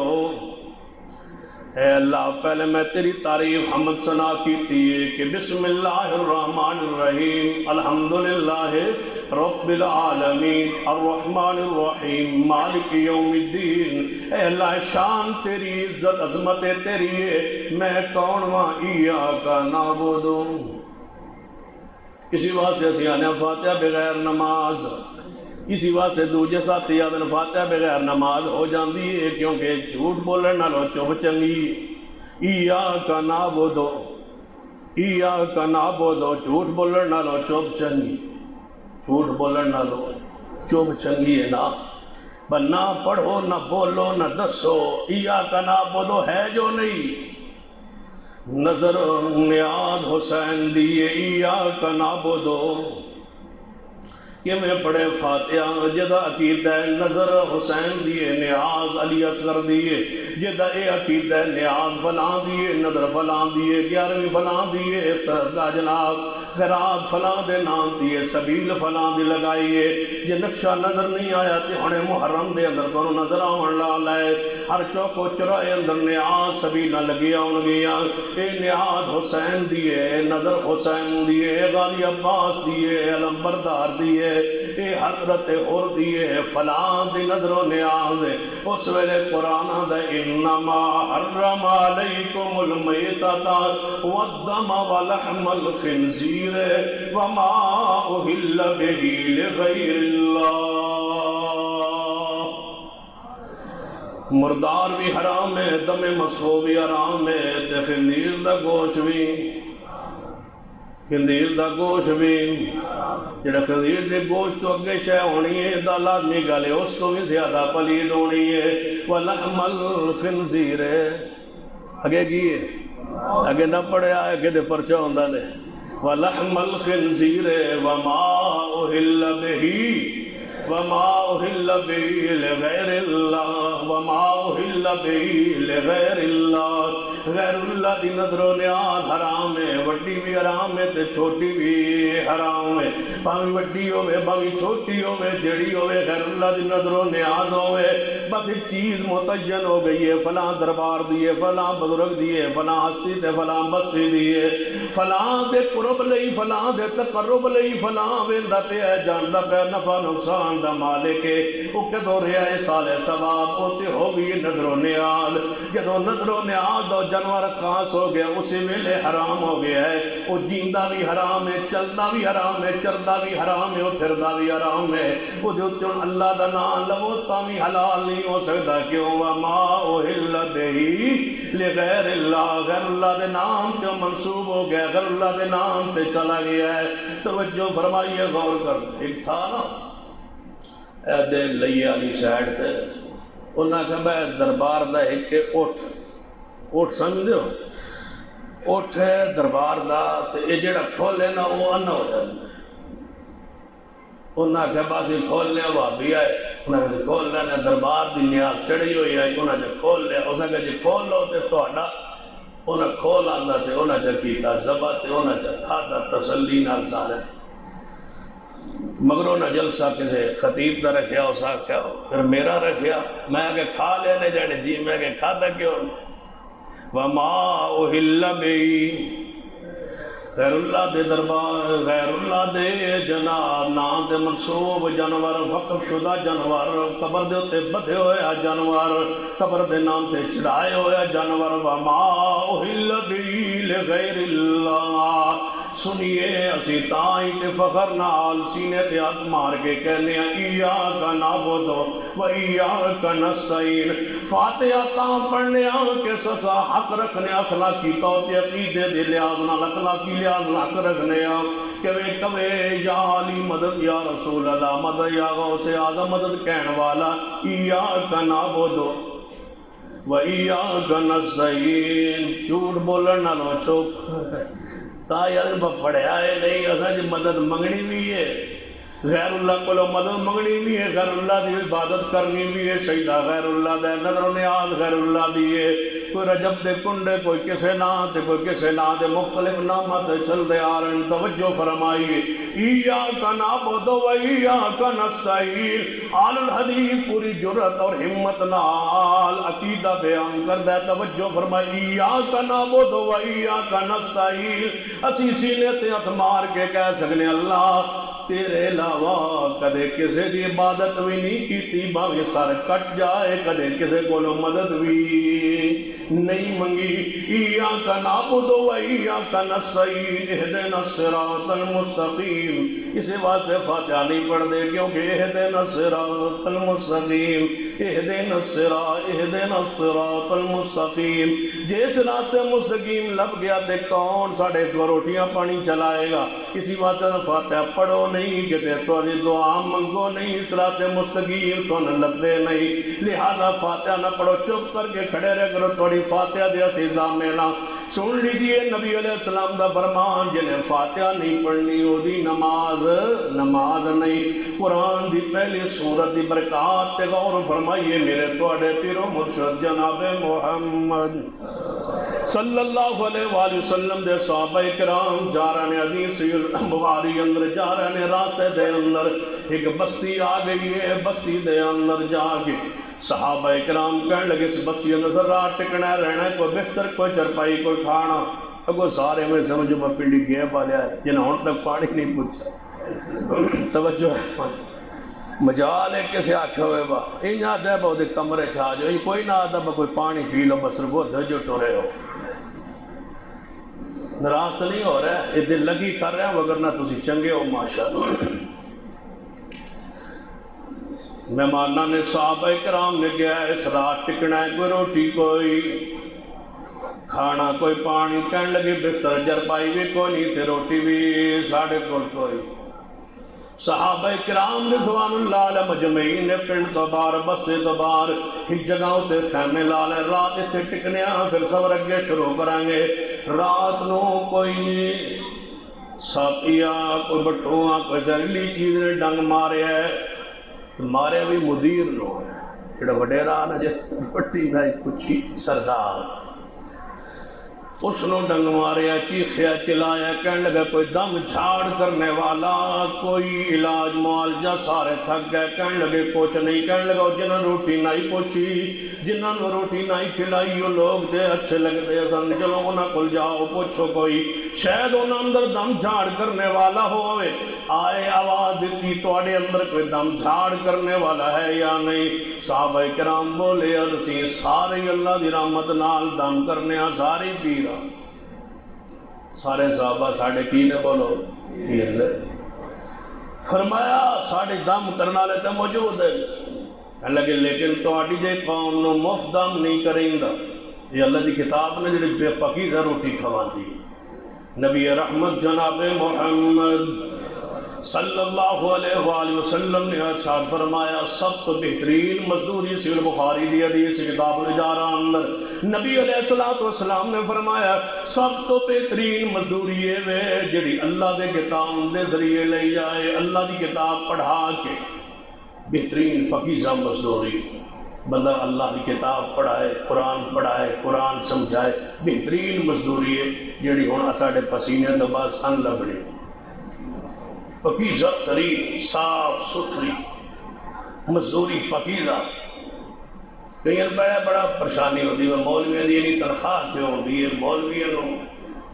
اے اللہ پہلے میں تیری تعریف حمد ثنا کیتی ہے کہ بسم اللہ الرحمن الرحیم الحمدللہ رب العالمین الرحمن الرحیم مالک یوم الدین، اے اللہ شان تیری عزت عظمت تیری ہے، میں کون ہاں ایاک نعبد۔ اسی واسطے اسی آنے فاتحہ بغیر نماز، اسی واسطے دوجے ساتھی آدھن فاتحہ بغیر نماز ہو جاندی ہے کیونکہ جھوٹ بولن نالو چپ چنگی، ایاک نعبد ایاک نعبد، جھوٹ بولن نالو چپ چنگی، جھوٹ بولن نالو چپ چنگی ہے نا، نہ پڑھو نہ بولو نہ دسو، ایاک نعبد ہے جو نہیں، نظر نیاز حسین دیے ایاک نعبد، کہ میں پڑھے فاتحہ جدہ عقیدہ نظر حسین دیے نیاز علی اصغر دیے، جدہ اے عقیدہ نیاز فلاں دیے نظر فلاں دیے 11ویں فلاں دیے سردہ جناب خیرات فلاں دے نام دیے سبیل فلاں دی لگائیے، جے نقشہ نظر نہیں آیا تے ہنے محرم دے اندر دونوں نظر آن لا لائے، ہر چوکو چرائے اندر نیاز سبیل نہ لگیا ان گیا، اے نیاز حسین دیے نظر حسین دیے غازی عباس دیے علم بردار دیے اے حضرت اور دیے فلاں دی نظر و نیاز، اس ویلے قرآن دے انما حرم علیکم المیتۃ والدم ولحم الخنزیر وما اہل بہ لغیر اللہ، مردار بھی حرام ہے، دم مسفوح بھی حرام ہے، تے خنزیر دا گوشت بھی خنزیر دا گوشت بھی جڑا خنزیر دے گوشت تو اگے شے ہونی ہے دا لازمی گل ہے اس تو بھی زیادہ پلید ہونی ہے وَلَحْمَ الْخِنزِيرِ اگے کی ہے اگے نہ پڑھے آئے کہ دے پرچہ ہوندہ لے وَلَحْمَ الْخِنزِيرِ وَمَا أُهِلَّ بِهِ وما أهل به لغير الله وما أهل به لغير الله غیر اللہ دی نظر و نیاز حرام ہے وڈی بھی حرام ہے تے چھوٹی بھی حرام ہے باویں وڈی ہوئے باویں چھوٹی ہوئے جڑی ہوئے غیر اللہ دی نظر و نیاز ہوئے بس ایک چیز متعین ہو گئی ہے فلاں دربار دیئے فلاں بزرگ دیئے فلاں ہستی تے فلاں بستی دیئے فلاں دے قرب لئی فلاں دے تقرب لئی فلاں ویندہ پہ ہے جاندہ پہ نفع نقصان دا مالک ہے او کدو رہا ہے سالے ثواب ہوتے ہو گئی نظر و نیاز جدو نظر و نیاز دو جانور خاص ہو گیا اسی ویلے حرام ہو گیا ہے وہ جیندہ بھی حرام ہے چلتا بھی حرام ہے چردہ بھی حرام ہے وہ پھردہ بھی حرام ہے وہ جو اللہ دا نام لو تامی حلال نہیں ہو سکتا کیوں وما اوہل بہی لغیر اللہ غیر اللہ دے نام تے منصوب ہو گیا غیر اللہ دے نام تے چلا گیا ہے توجہ فرمائیے غور کر ایک تھا نا اے دے لئی علی سائڈ تے انہاں کہا بے دربار دا ایک اوٹ سمجھ دیو اوٹ ہے دربار دا تے یہ جڑا کھولے نا وہ انہ ہو جائے انہاں کہا باسی کھولنے وابی آئے انہاں کہا کھول لینے دربار دی نیاز چڑھی ہوئی آئی انہاں جا کھول لیا اساں کہا جی کھول لو تے توڑا انہاں کھول آندہ تے انہاں جا پیتا زبا تے انہاں جا کھادا تسلی نال سارے مگر انہاں جلسہ کسے خطیب دا رکھیا اسا کیا پھر میرا رکھیا میں کہ کھا لینے جانے جی میں کہ کھادا کیوں وما اوہل بہی غیر اللہ دے دربار غیر اللہ دے جناب نام دے منصوب جانور وقف شدہ جانور قبر دے ہوتے بدھے ہویا جانور قبر دے نام تے چڑھائے ہویا جانور وما اوہل بہی لغیر اللہ سنیے اسی تائیں تے فخر نال سینے تے ہاتھ مار کے کہنے ایاک نعبد و ایاک نستعین فاتحہ تاں پڑھنے کے سسا حق رکھنے اخلاقی طور تے عقیدے دے لحاظ نال اخلاقی لحاظ نال حق رکھنے کبے یا علی مدد یا رسول اللہ مدد یا غوث اعظم مدد کہنے والا ایاک نعبد و ایاک نستعین جھوٹ بولن نالوں چپ تا یاد پڑھے آئے نہیں اساں جی مدد منگنی بھی ہے غیر اللہ کو مدد منگنی بھی ہے غیر اللہ دی عبادت کرنی بھی ہے سجدہ غیر اللہ دے نظر و نیاز غیر اللہ دی ہے کوئی رجب دے کنڈے کوئی کسے نا تے کوئی کسے نا دے مختلف نامت چل دے آرن توجہ فرمائیے ایاک نعبد و ایاک نستعین آل الحدیث پوری جرت اور ہمت نال عقیدہ بیان کر دے توجہ فرمائیے ایاک نعبد و ایاک نستعین اسی سینے تے ہتھ مار کے کہہ سکنے اللہ تیرے علاوہ کدے کسے دی عبادت بھی نہیں کیتی باویں سر کٹ جائے کدے کسے کو مدد بھی نہیں منگی ایاک نعبد و ایاک نستعین اہدنا الصراط المستقیم اسے واسطے فاتحہ نہیں پڑھ دے کیونکہ اہدنا الصراط المستقیم اہدنا الصراط المستقیم جس راستے مستقیم لب گیا تے کون ساڑھے دو روٹیاں پانی چلائے گا اسی واسطے فاتحہ پڑھو نہیں کہتے تو دعا منگو نہیں صراط مستقیم تو نہ لبے نہیں لہذا فاتحہ نہ پڑھو چپ کر کے کھڑے رہ کرو توڑی فاتحہ دیا سیزا میں نہ سن لیجئے نبی علیہ السلام دا فرمان جنہیں فاتحہ نہیں پڑھنی ہو دی نماز نہیں قرآن دی پہلی سورت دی برکات تے غور فرمائیے میرے توڑے پیر و مرشد جناب محمد صلی اللہ علیہ وآلہ وسلم دے صحابہ کرام جا رہے ہیں حدیث بخاری اندر جا رہے ہیں راستے دے اندر ایک بستی آ گئی ہے بستی دے اندر جا کے صحابہ کرام کہنے لگے اس بستی اندر ذرا ٹکنا رہنا ہے کوئی بستر کوئی چرپائی کوئی کھانا اگو سارے میں سمجھو میں پنڈی گیا پالیا ہے جنہیں ہون تک پانی نہیں پوچھا توجہ ہے مجال ہے کسے آکھے ہوئے با این یاد ہے با دے کمرے چھا جو کوئی نہ آدھا با کوئی پانی پی لو بس رگو دھجو ٹورے ہو نراس نہیں ہو رہا ہے یہ دل لگی کر رہے ہیں وگرنہ تسی چنگے ہو ماشاءاللہ مہمانہ نے صحابہ کرام نے گیا اس رات ٹکنا ہے کوئی روٹی کوئی کھانا کوئی پانی کہنے لگے بستر چرپائی بھی کوئی نہیں تے روٹی بھی ساڑھے کوئی صحابہ کرام رضوان اللہ علیہ مجمعین نے پنڈ تو بار بستے تو بار ہی جگہوں تے خیمے لالے رات اتھے ٹکنے پھر سفر اگے شروع کریں گے رات نو کوئی ساپیا کوئی بٹھوا کوئی زہریلی چیز نے ڈنگ مارے ہے تو مارے بھی مدیر نو جڑا وڈیرا نا جے بٹی نہ کچھ سردار اس نے ڈنگ ماریا چیخیا چلایا کہنے لگا کوئی دم جھاڑ کرنے والا کوئی علاج معالجہ سارے تھک گئے کہنے لگے کچھ نہیں کہنے لگا جنہوں روٹی نہیں پوچھی جنہوں روٹی نہیں کھلائی وہ لوگ دے اچھے لگتے سن چلو انہاں کل جاؤ پوچھو کوئی شاید انہاں اندر دم جھاڑ کرنے والا ہوئے آئے آواز دیتی توڑے اندر کوئی دم جھاڑ کرنے والا ہے یا نہیں صحابہ کرام بولے ارسی سارے اللہ دی رحمت نال دم کرنے سارے پیر سارے صحابہ ساڑھے کی نے بولو پیر لے فرمایا ساڑھے دم کرنا لیتے موجود ہے لگے لیکن تو آٹی جائے قوم نو مفت دم نہیں کریں گا یہ اللہ دی کتاب نے جڑی بے پاکیزہ روٹی کھوان دی نبی رحمت جناب محمد صلی اللہ علیہ وآلہ وسلم نے ارشاد فرمایا سب تو بہترین مزدوری صحیح البخاری دی حدیث کتاب الاجارہ اندر نبی علیہ السلام نے فرمایا سب تو بہترین مزدوری ہے جڑی اللہ دے کتاب دے ذریعے لے جائے اللہ دی کتاب پڑھا کے بہترین پاکیزہ مزدوری بندہ اللہ کی کتاب پڑھائے قرآن سمجھائے بہترین مزدوری ہے جڑی ہونا ساڑھے پسینے تو بعد سن لبنے پاکیزہ ترین صاف ستھری مزدوری پاکیزہ کہیں بڑا پریشانی ہوتی ہے مولویوں دی نہیں تنخواہ کیوں ہوتی ہے مولویوں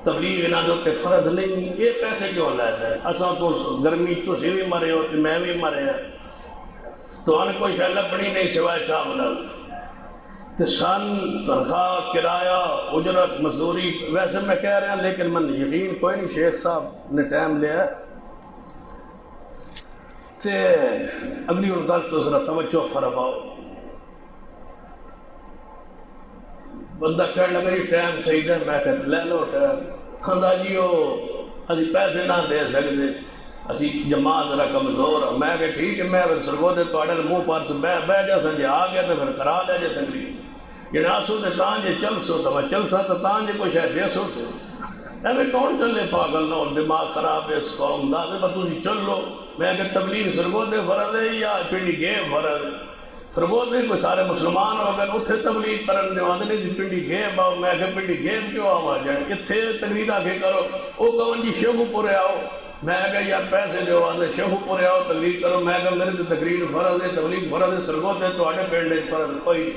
تبلیغ انہاں دے فرض نہیں یہ پیسے کیوں لیتا ہے اساں تو گرمی تسی بھی مرے ہو تو میں بھی مرے ہیں تو ان کوئی شاید لبنی نہیں سوائے چاول تو سن تنخواہ کرایہ اجرت مزدوری ویسے میں کہہ رہا ہوں لیکن من یقین کوئی نہیں شیخ صاحب نے ٹائم لیا تے اگلی ان گل تو ذرا توجہ فرماؤ بندہ کہنے لگا یہ ٹائم چاہیے میں کہتا لے لو ٹائم خندہ جی ہو اسی پیسے نہ دے سکتے اسی جماعت ذرا کمزور میں کہ ٹھیک ہے میں پھر سرگو دے تو اڑل منہ پر سے بہ جا سن جی آ گیا تو پھر کرا لے جے تقریر یہ ناسو تے تاں جے چل سو تو میں چل سا تو تاں جے کوئی شاید دے سو تے ایویں کون چلے پاگل نہ اور دماغ خراب ہے اس قوم دا تے تسی چل لو میں کہ تبلیغ سرگو دے فرض ہے یا پنڈی گے فرض ہے سرگو دے کوئی سارے مسلمان ہو گئے اتھے تبلیغ کرن دے آندے نے جی پنڈی گے باؤ میں کہ پنڈی گے کیوں آوا جائیں اتھے تقریر آ کے کرو او کون جی شیخو پورے آؤ میں کہا یا پیسے جو آدھے شیخو پورے آؤ تقریر کرو میں کہا میرے تو تقریر فرض ہے تبلیغ فرض ہے سرگو دے تو آڑے پینڈے فرض کوئی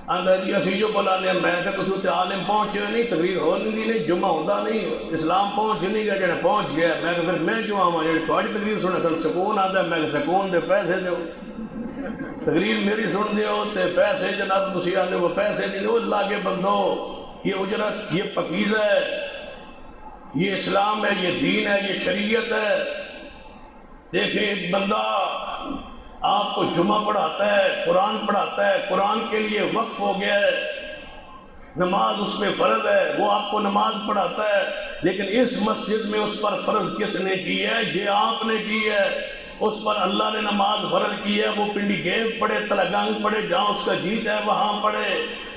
آندھا جی اسی جو بلانے میں کہا کسو تے عالم پہنچے نہیں تقریر ہو نہیں نہیں جمعہ ہوندہ نہیں اسلام پہنچ نہیں گیا جنہیں پہنچ گیا میں کہا پھر میں جو آؤں جنہیں تو آڑی تقریر سنے سن سکون آدھا میں کہا سکون دے پیسے دے تقریر میری سن دے ہو تے پیسے جناب تسی آدھے وہ پیسے دے وہ اللہ کے بندو یہ اجرت یہ پاکیزہ ہے یہ اسلام ہے یہ دین ہے یہ شریعت ہے دیکھیں ایک بندہ آپ کو جمعہ پڑھاتا ہے قرآن پڑھاتا ہے قرآن کے لیے وقف ہو گیا ہے نماز اس پہ فرض ہے وہ آپ کو نماز پڑھاتا ہے لیکن اس مسجد میں اس پر فرض کس نے کی ہے یہ آپ نے کی ہے اس پر اللہ نے نماز فرض کی ہے وہ پنڈی گیب پڑھے تلگنگ پڑھے جہاں اس کا جی چاہے وہاں پڑھے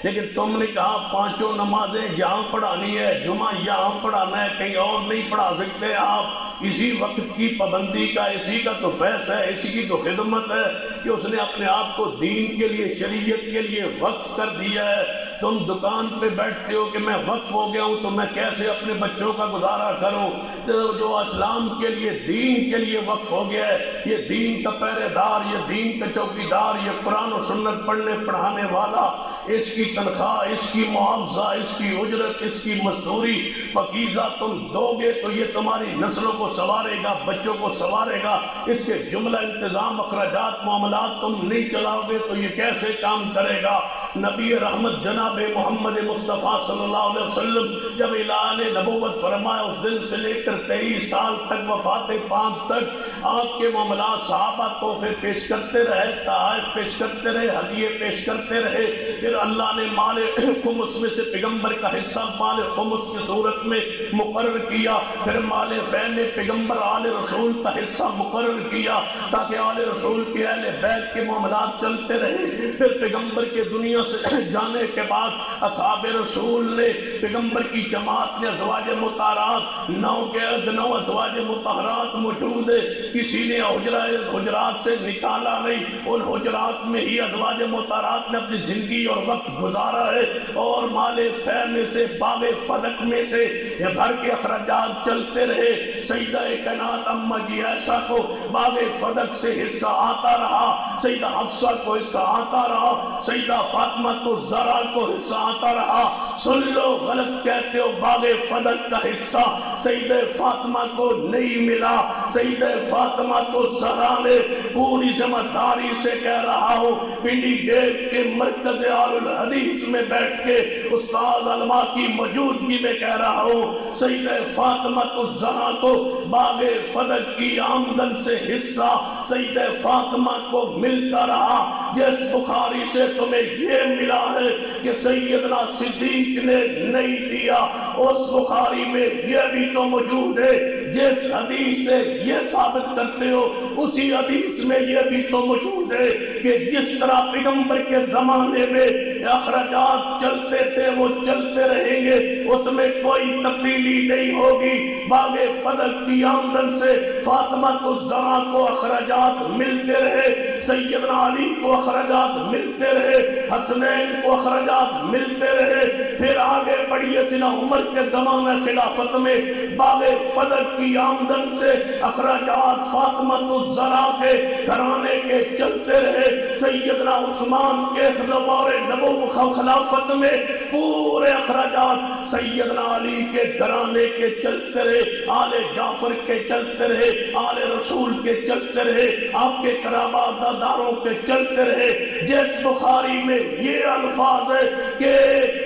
لیکن تم نے کہا پانچوں نمازیں جہاں پڑھانی ہے جمعہ یہاں پڑھانا ہے کہیں اور نہیں پڑھا سکتے آپ اسی وقت کی پابندی کا اسی کا تو پیسہ ہے اسی کی تو خدمت ہے کہ اس نے اپنے آپ کو دین کے لیے شریعت کے لیے وقف کر دیا ہے تم دکان پہ بیٹھتے ہو کہ میں وقف ہو گیا ہوں تو میں کیسے اپنے بچوں کا گزارا کروں تو جو اسلام کے لیے دین کے لیے وقف ہو گیا ہے یہ دین کا پہرے دار یہ دین کا چوکی دار یہ قرآن و سنت پڑھنے پڑھانے والا اس کی تنخواہ اس کی معاوضہ اس کی اجرت اس کی مزدوری پاکیزہ تم دو گے تو یہ تمہاری نسلوں کو سوارے گا بچوں کو سوارے گا اس کے جملہ انتظام اخراجات معاملات تم نہیں چلاؤ گے تو یہ کیسے کام کرے گا نبی رحمت جناب جناب محمد مصطفیٰ صلی اللہ علیہ وسلم جب اعلان نبوت فرمایا، اس دن سے لے کر 23 سال تک وفات پاک تک آپ کے معاملات صحابہ تحفے پیش کرتے رہے، تحائف پیش کرتے رہے، ہدیے پیش کرتے رہے۔ پھر اللہ نے مال خمس میں سے پیغمبر کا حصہ مال خمس کی صورت میں مقرر کیا، پھر مال فے میں پیغمبر آل رسول کا حصہ مقرر کیا تاکہ آل رسول کے اہل بیت کے معاملات چلتے رہے۔ پھر پیغمبر کے دنیا سے جانے کے بعد اصحاب رسول نے، پیغمبر کی جماعت نے ازواج مطہرات 9 ازواج مطہرات موجود ہے، کسی نے حجرات سے نکالا نہیں، ان حجرات میں ہی ازواج مطہرات نے اپنی زندگی اور وقت گزارا ہے۔ اور مال فے میں سے، باغ فدق میں سے گھر کے اخراجات چلتے رہے۔ سیدہ کائنات اماں کی عائشہ کو باغ فدق سے حصہ آتا رہا، سیدہ حفصہ کو حصہ آتا رہا، سیدہ فاطمہ تو زہرا کو حصہ آتا رہا۔ سن لو، غلط کہتے ہو، باغ فدق کا حصہ سیدہ فاطمہ کو نہیں ملا۔ سیدہ فاطمہ تو زہرا نے پوری ذمہ داری سے کہہ رہا ہوں، پنڈی گیٹ کے مرکز الحدیث میں بیٹھ کے استاد علماء کی موجودگی میں کہہ رہا ہوں، سیدہ فاطمہ تو زہرا کو باغ فدق کی آمدن سے حصہ سیدہ فاطمہ کو ملتا رہا۔ جس بخاری سے تمہیں یہ ملا ہے کہ سیدنا صدیق نے نہیں دیا، اس بخاری میں یہ بھی تو موجود ہے۔ جس حدیث سے یہ ثابت کرتے ہو، اسی حدیث میں یہ بھی تو موجود ہے کہ جس طرح پیغمبر کے زمانے میں اخراجات چلتے تھے وہ چلتے رہیں گے، اس میں کوئی تبدیلی نہیں ہوگی۔ باغ فدق کی آمدن سے فاطمہ الزہرا کو اخراجات ملتے رہے، سیدنا علی کو اخراجات ملتے رہے، حسنین کو اخراجات ملتے رہے۔ پھر آگے بڑھیے، سیدنا عمر کے زمانہ خلافت میں باغ فدق کی آمدن سے اخراجات فاطمہ الزہرا کے گھرانے کے چلتے رہے۔ سیدنا عثمان کے دور نبوت خلافت میں پورے اخراجات سیدنا علی کے گھرانے کے چلتے رہے، آل جعفر کے چلتے رہے، آل رسول کے چلتے رہے، آپ کے قرابہ داروں کے چلتے رہے۔ جس بخاری میں یہ الفاظ ہے کہ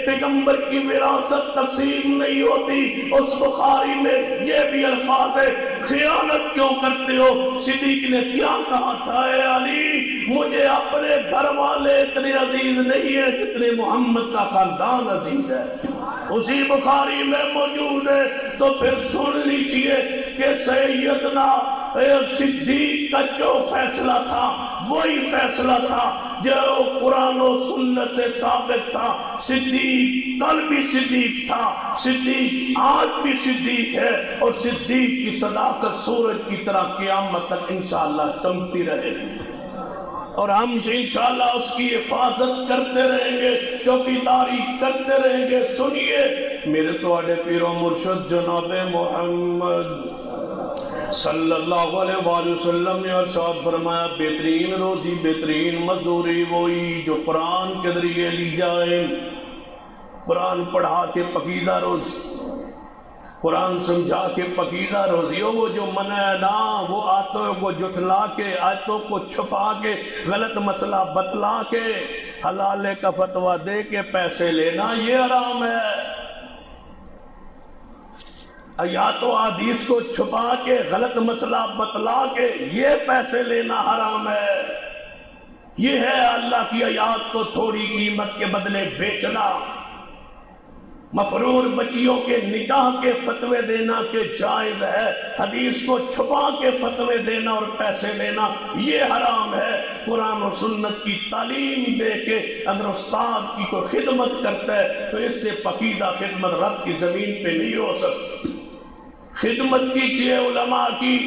پیغمبر کی وراثت تقسیم نہیں ہوتی، اس بخاری میں یہ بھی الفاظ ہے، خیانت کیوں کرتے ہو؟ صدیق نے کیا کہا تھا، اے علی مجھے اپنے گھر والے اتنے عزیز نہیں ہیں جتنے محمد کا خاندان عزیز ہے، اسی بخاری میں موجود ہے۔ تو پھر سن لیجئے کہ سیدنا صدیق کا جو فیصلہ تھا وہی فیصلہ تھا جو قرآن و سنت سے ثابت تھا۔ صدیق کل بھی صدیق تھا، صدیق آج بھی صدیق ہے، اور صدیق کی صداقت سورج کی طرح قیامت تک انشاءاللہ چمکتی رہے گی، اور ہم انشاءاللہ اس کی حفاظت کرتے رہیں گے، چوکیداری کرتے رہیں گے۔ سنیے میرے تواڈے پیر و مرشد جناب محمد صلی اللہ علیہ وآلہ وسلم نے ارشاد فرمایا، بہترین روزی بہترین مزدوری وہی جو قرآن کے ذریعے لی جائے۔ قرآن پڑھا کے پکیدہ روزی، قرآن سمجھا کے پکیدہ روزی ہو، وہ جو منع نہ، وہ آیتوں کو جھٹلا کے، آیتوں کو چھپا کے، غلط مسئلہ بتلا کے، حلال کا فتویٰ دے کے پیسے لینا، یہ حرام ہے۔ آیات و حدیث کو چھپا کے، غلط مسئلہ بتلا کے یہ پیسے لینا حرام ہے۔ یہ ہے اللہ کی آیات کو تھوڑی قیمت کے بدلے بیچنا، مفرور بچیوں کے نکاح کے فتوے دینا کہ جائز ہے، حدیث کو چھپا کے فتوے دینا اور پیسے لینا یہ حرام ہے۔ قرآن و سنت کی تعلیم دے کے اگر استاد کی کوئی خدمت کرتا ہے تو اس سے پکیدہ خدمت رب کی زمین پہ نہیں ہو سکتی۔ خدمت کیجئے علماء کی،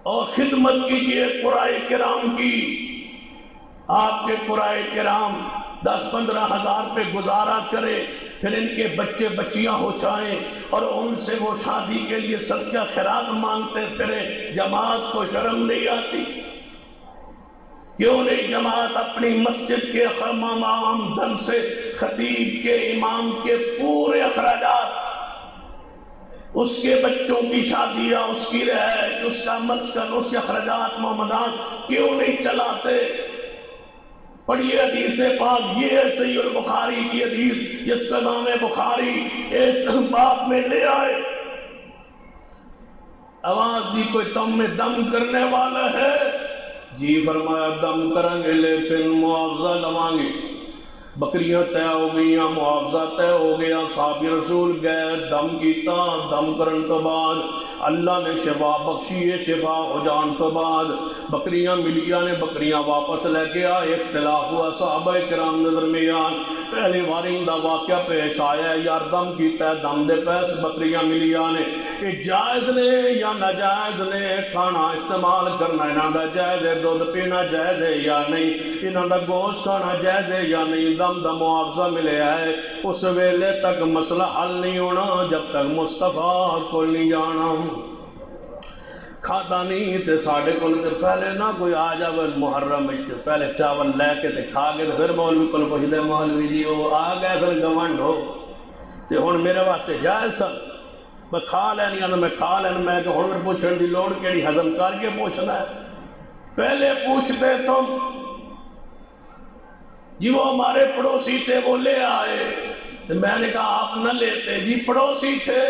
اور خدمت کیجئے قرائے کرام کی۔ آپ کے قرائے کرام 10-15 ہزار پہ گزارا کرے، پھر ان کے بچے بچیاں ہو جائیں اور ان سے وہ شادی کے لیے صدقہ خیرات مانگتے پھرے، جماعت کو شرم نہیں آتی؟ کیوں نہیں جماعت اپنی مسجد کے آمدن سے خطیب کے، امام کے پورے اخراجات، اس کے بچوں کی شادیاں، اس کی رہائش، اس کا مسکن، اس کے اخراجات معاملات کیوں نہیں چلاتے؟ پڑھیے حدیث پاک، یہ ہے صحیح البخاری کی حدیث جس کا نام ہے بخاری، اس باب میں لے آئے۔ آواز دی کوئی تم میں دم کرنے والا ہے؟ جی فرمایا دم کریں گے لیکن معاوضہ لوائیں گے۔ بکریاں طے ہو گئیاں، معاوضہ طے ہو گیا، صحابی رسول گئے، دم کیتا، دم کرن تو بعد اللہ نے شفا بخشی ہے، شفا ہو جان تو بعد بکریاں ملیاں نے بکریاں واپس لے کے آئے، اختلاف ہوا صحابہ کرام نے درمیان، پہلی باری دا واقعہ پیش آیا ہے، یار دم کیتا ہے، دم دے پیس بکریاں ملیاں نے، یہ جائز نے یا ناجائز نے کھانا استعمال کرنا، انہاں دا جائز ہے، دودھ پینا جائز ہے یا نہیں، انہاں دا گوشت کھانا جائز ہے یا نہیں، دم دا معاوضہ ملے ہے، اس ویلے تک مسئلہ حل نہیں ہونا جب تک مصطفیٰ کو نہیں جانا۔ کھاتا نہیں تے ساڑھے کل تے پہلے نہ کوئی آ جاوے محرم تے پہلے چاول لے کے تے کھا کے تے پھر مولوی کل پوچھ دے مولوی جی وہ آ گئے پھر گونڈ ہو تے ہن میرے واسطے جائز سن، میں کھا لینی میں کھا لین، میں کہ ہن پھر پوچھن دی لوڑ کیڑی، ہضم کر کے پوچھنا ہے، پہلے پوچھتے تم جی وہ ہمارے پڑوسی تھے وہ لے آئے، تو میں نے کہا آپ نہ لیتے، جی پڑوسی تھے،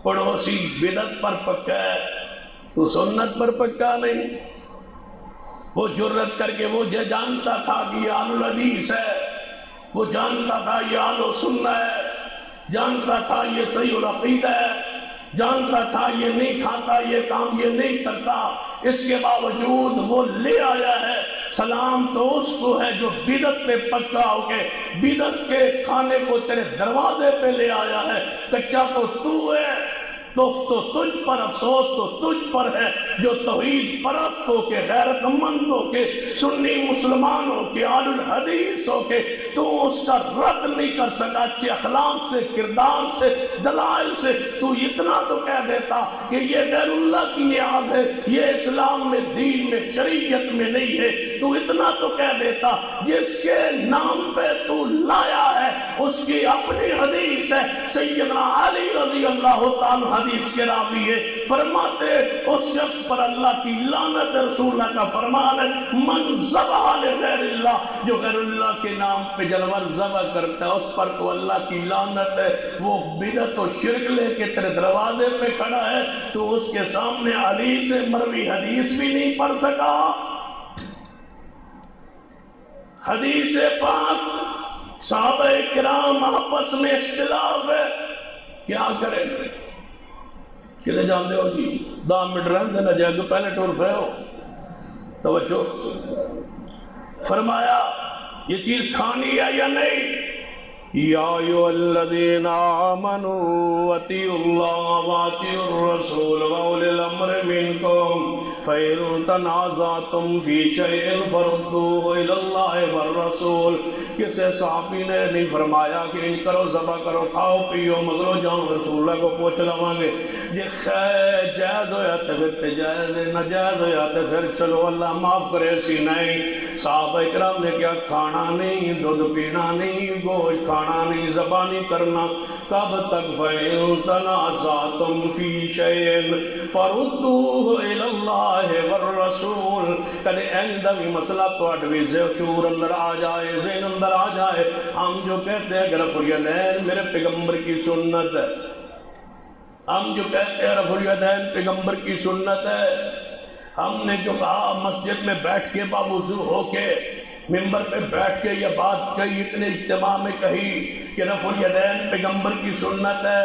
پڑوسی بدعت پر پکا ہے تو سنت پر پکا نہیں، وہ جرت کر کے وہ جانتا تھا کہ یہ آل الحدیث ہے، وہ جانتا تھا یہ آل سنہ ہے، جانتا تھا یہ صحیح العقیدہ ہے، جانتا تھا یہ نہیں کھاتا، یہ کام یہ نہیں کرتا، اس کے باوجود وہ لے آیا ہے۔ سلام تو اس کو ہے جو بدعت پہ پکا ہو کے بدعت کے کھانے کو تیرے دروازے پہ لے آیا ہے، کچا تو ہے، تو تجھ پر افسوس تو تجھ پر ہے جو توحید پرست ہو کے غیرت مند ہو کے سنی مسلمان ہو کے آل الحدیث ہو کے تو اس کا رد نہیں کر سکا، اچھے اخلاق سے، کردار سے، دلائل سے، تو اتنا تو کہہ دیتا کہ یہ غیر اللہ کی نیاز ہے، یہ اسلام میں دین میں شریعت میں نہیں ہے، تو اتنا تو کہہ دیتا جس کے نام پہ تو لایا ہے اس کی اپنی حدیث ہے۔ سیدنا علی رضی اللہ تعالیٰ حدیث کے راوی ہے، فرماتے اس شخص پر اللہ کی لعنت، رسول اللہ کا فرمان ہے من ذبح لغیر اللہ، جو غیر اللہ کے نام پہ جانور ذبح کرتا ہے اس پر تو اللہ کی لعنت ہے، وہ بدعت و شرک لے کے تیرے دروازے پہ کھڑا ہے، تو اس کے سامنے علی سے مروی حدیث بھی نہیں پڑھ سکا۔ حدیث پاک صحابہ کرام آپس میں اختلاف ہے، کیا کریں گے؟ کلے جاندے ہو جی 10 منٹ رہن دینا جائے تو پہلے ٹور پہ ہو، توجہ فرمایا یہ چیز کھانی ہے یا نہیں؟ یا ایھا الذین آمنوا اطیعوا اللہ واطیعوا الرسول واولی الامر منکم فإن تنازعتم فی شیء فردوہ الی اللہ والرسول۔ کسی صحابی نے نہیں فرمایا کہ ان کرو ذبح کرو کھاؤ پیو مگرو جاؤ، رسول اللہ کو پوچھ لواں گے جی خیر جائز ہویا تو پھر تے جائز ہے، ناجائز ہویا تو پھر چلو اللہ معاف کرے سی نہیں۔ صحابہ کرام نے کیا کھانا نہیں، دودھ پینا نہیں، گوشت کھانا نہیں، ذبح نہیں کرنا، کب تک فَإِن تَنَازَعْتُمْ فِي شَيْءٍ فَرُدُّوهُ إِلَى اللَّهِ وَالرَّسُولِ۔ کدے ایندا بھی مسئلہ تواڈے شعور اندر آ جائے، ذہن اندر آ جائے، ہم جو کہتے ہیں کہ رفع الیدین میرے پیغمبر کی سنت ہے، ہم جو کہتے ہیں رفع الیدین پیغمبر کی سنت ہے، ہم نے جو کہا مسجد میں بیٹھ کے باوضو ہو کے ممبر پہ بیٹھ کے یہ بات کہی، اتنے اجتماع میں کہی کہ رفع الیدین پیغمبر کی سنت ہے،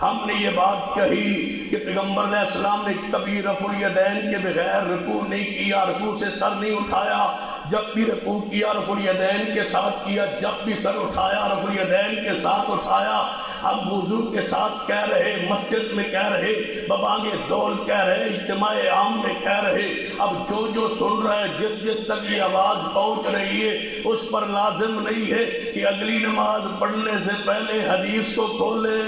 ہم نے یہ بات کہی کہ پیغمبر علیہ السلام نے کبھی رفع الیدین کے بغیر رکوع نہیں کیا، رکوع سے سر نہیں اٹھایا، جب بھی رکوع کیا رفع الیدین کے ساتھ کیا، جب بھی سر اٹھایا رفع الیدین کے ساتھ اٹھایا۔ ہم وضو کے ساتھ کہہ رہے، مسجد میں کہہ رہے، ببانگ دول کہہ رہے، اجتماع عام میں کہہ رہے، اب جو جو سن رہے جس جس تک یہ آواز پہنچ رہی ہے اس پر لازم نہیں ہے کہ اگلی نماز پڑھنے سے پہلے حدیث کو کھولے،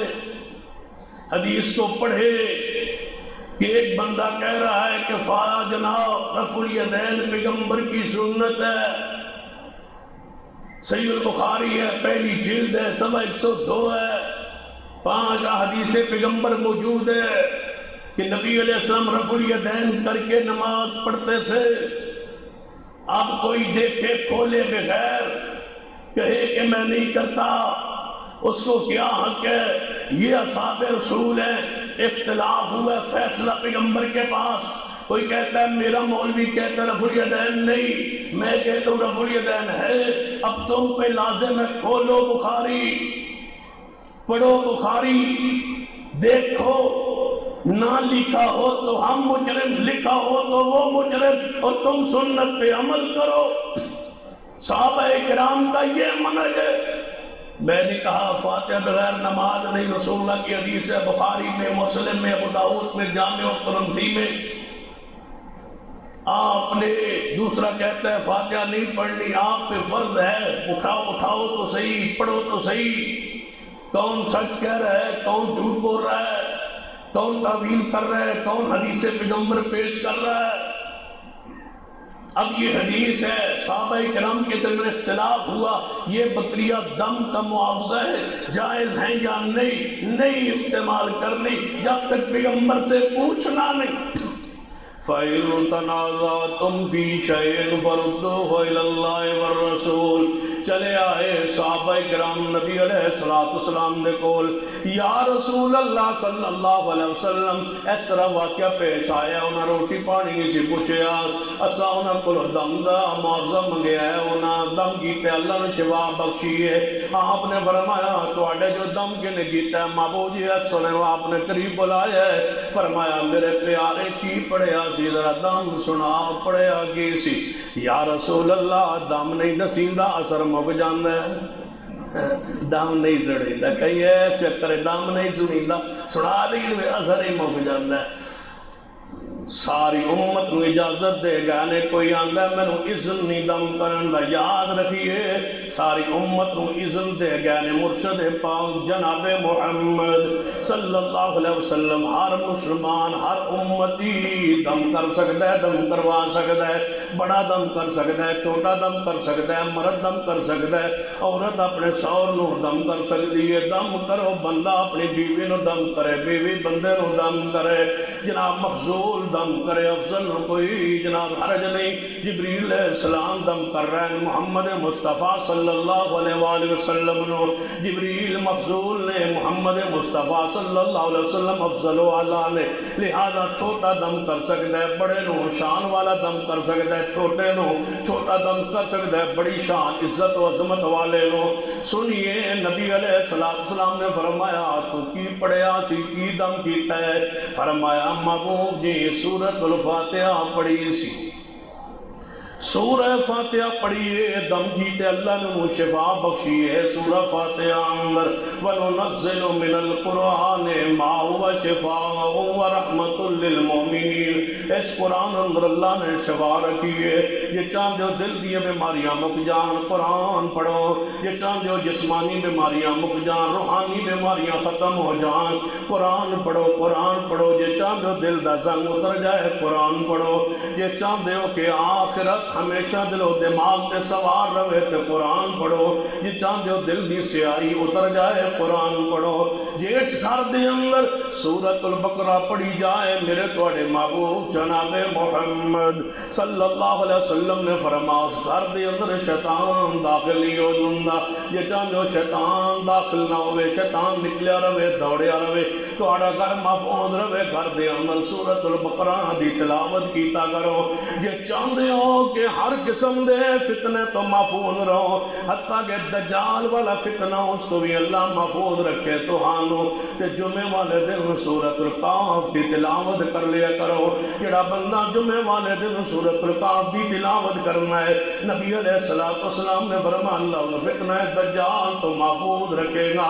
حدیث کو پڑھے کہ ایک بندہ کہہ رہا ہے کہ فا جناب رفع الیدین پیغمبر کی سنت ہے، صحیح البخاری ہے، پہلی جلد ہے، صفحہ 102 ہے، 5 حدیث پیغمبر موجود ہے کہ نبی علیہ السلام رفع الیدین کر کے نماز پڑھتے تھے۔ اب کوئی دیکھے کھولے بغیر کہے کہ میں نہیں کرتا، اس کو کیا حق ہے؟ یہ اصحاب رسول ہیں، اختلاف ہوا ہے، فیصلہ پیغمبر کے پاس، کوئی کہتا ہے میرا مولوی کہتا ہے رفع الیدین نہیں، میں کہتا ہوں رفع الیدین ہے، اب تم پہ لازم ہے کھولو بخاری، پڑھو بخاری، دیکھو، نہ لکھا ہو تو ہم مجرم، لکھا ہو تو وہ مجرم، اور تم سنت پہ عمل کرو۔ صحابہ کرام کا یہ منہج ہے۔ میں نے کہا فاتحہ بغیر نماز نہیں، رسول اللہ کی حدیث ہے، بخاری میں، مسلم میں، ابو داؤد میں، جامع الترمذی میں۔ آپ نے دوسرا کہتا ہے فاتحہ نہیں پڑھنی، آپ پہ فرض ہے، اٹھاؤ تو صحیح، پڑھو تو صحیح۔ کون سچ کہہ رہا ہے، کون جھوٹ بول رہا ہے، کون تعویل کر رہا ہے، کون حدیث پیغمبر پیش کر رہا ہے؟ اب یہ حدیث ہے، صحابہ کرام کے درمیان اختلاف ہوا، یہ بکریہ دم کا معاوضہ ہے، جائز ہیں یا نہیں استعمال کرنی، جب تک پیغمبر سے پوچھنا نہیں۔ فَإِن تَنَازَعْتُمْ فِي شَيْءٍ فَرُدُّوهُ إِلَى اللَّهِ وَالرَّسُولِ۔ چلے آئے صحابہ کرام نبی علیہ السلام دے کول، یا رسول اللہ صلی اللہ علیہ وسلم، اس طرح واقعہ پیش آیا، انہاں روٹی پانی نہیں سی پوچھیا، اسا انہاں کو دم دا معاوضہ منگیا ہے، انہاں دم کیتے اللہ نے شفا بخشی ہے۔ آپ نے فرمایا تواڈے جو دم کے نے کیتا ہے معبود جی سنے، آپ نے قریب بلایا ہے، فرمایا میرے پیارے کی پڑھیا سی، ذرا دم سنا، پڑھیا کی سی؟ یا رسول اللہ دم نہیں دسیندا، اثر مک جاندا ہے، دم نہیں سنیندا، کئی ایس چکر دم نہیں سنیندا، سنا دی اثر ہی مک جاندا ہے۔ ساری امت نو اجازت دے گا نے کوئی آندا ہے میں نو اذن نہیں دم کرن دا، یاد رکھیے ساری امت نو اذن دے گا نے مرشد پاک جناب محمد صلی اللہ علیہ وسلم۔ ہر مسلمان ہر امتی دم کر سکتا ہے، دم کروا سکتا ہے، بڑا دم کر سکتا ہے، چھوٹا دم کر سکتا ہے، مرد دم کر سکتا ہے، عورت اپنے شوہر نو دم کر سکتی ہے۔ دم کرو، بندہ اپنی بیوی نو دم کرے، بیوی بندے نو دم کرے، جناب مفضول دم کرے، افضل کوئی جناب حرج نہیں۔ جبریل علیہ السلام دم کر رہے ہیں محمد مصطفیٰ صلی اللہ علیہ وآلہ وسلم نو، جبریل مفضول نے، محمد مصطفیٰ صلی اللہ علیہ وسلم افضل و اعلیٰ نے، لہذا چھوٹا دم کر سکتا ہے، بڑے نو شان والا دم کر سکتا ہے، چھوٹے نو چھوٹا دم کر سکتا ہے، بڑی شان عزت و عظمت والے نو۔ سنیے نبی علیہ السلام نے فرمایا تو کی پڑھیا سی، کی دم کیتا ہے؟ فرمایا محبوب جی سورۃ الفاتحہ پڑھی سی، سورہ فاتحہ پڑھیے، دم جیتے اللہ نے شفا بخشی ہے۔ سورہ فاتحہ اندر وَنُنَزِّلُ مِنَ الْقُرْآنِ مَا هُوَ شِفَاءٌ وَرَحْمَةٌ لِّلْمُؤْمِنِينَ، اس قرآن اندر اللہ نے شفا رکھی ہے، یہ چاہتے ہو دل دی بیماریاں مک جان قرآن پڑھو، یہ چاہتے ہو جسمانی بیماریاں مک جان، روحانی بیماریاں ختم ہو جان، قرآن پڑھو، قرآن پڑھو، یہ چاہتے ہو دل دا زنگ اتر جائے قرآن پڑھو، یہ چاہتے ہو کہ آخرت ہمیشہ دل و دماغ تے سوار رہے تے قرآن پڑھو، جی چاہتے ہو دل دی سیاہی اتر جائے قرآن پڑھو۔ جیس گھر دے اندر سورۃ البقرہ پڑھی جائے، میرے توڑے محبوب جناب محمد صلی اللہ علیہ وسلم نے فرمایا اس گھر دے اندر شیطان داخل نہیں ہو جندا، جی چاہتے ہو شیطان داخل نہ ہوئے، شیطان نکلیا رہے، دوڑیا رہے، توڑا گھر محفوظ رہے، گھر دے اندر سورۃ البقرہ دی تلاوت کیتا کرو، جی چاہتے ہو کہ ہر قسم دے فتنے تو محفوظ رہو، حتیٰ کہ دجال والا فتنہ اس کو بھی اللہ محفوظ رکھے تو ہانو، تے جمعے والے دن سورۃ القاف دی تلاوت کر لیا کرو۔ جڑا بندہ جمعے والے دن سورۃ القاف دی تلاوت کرنا ہے، نبی علیہ السلام نے فرمایا اللہ فتنہ دجال تو محفوظ رکھے گا۔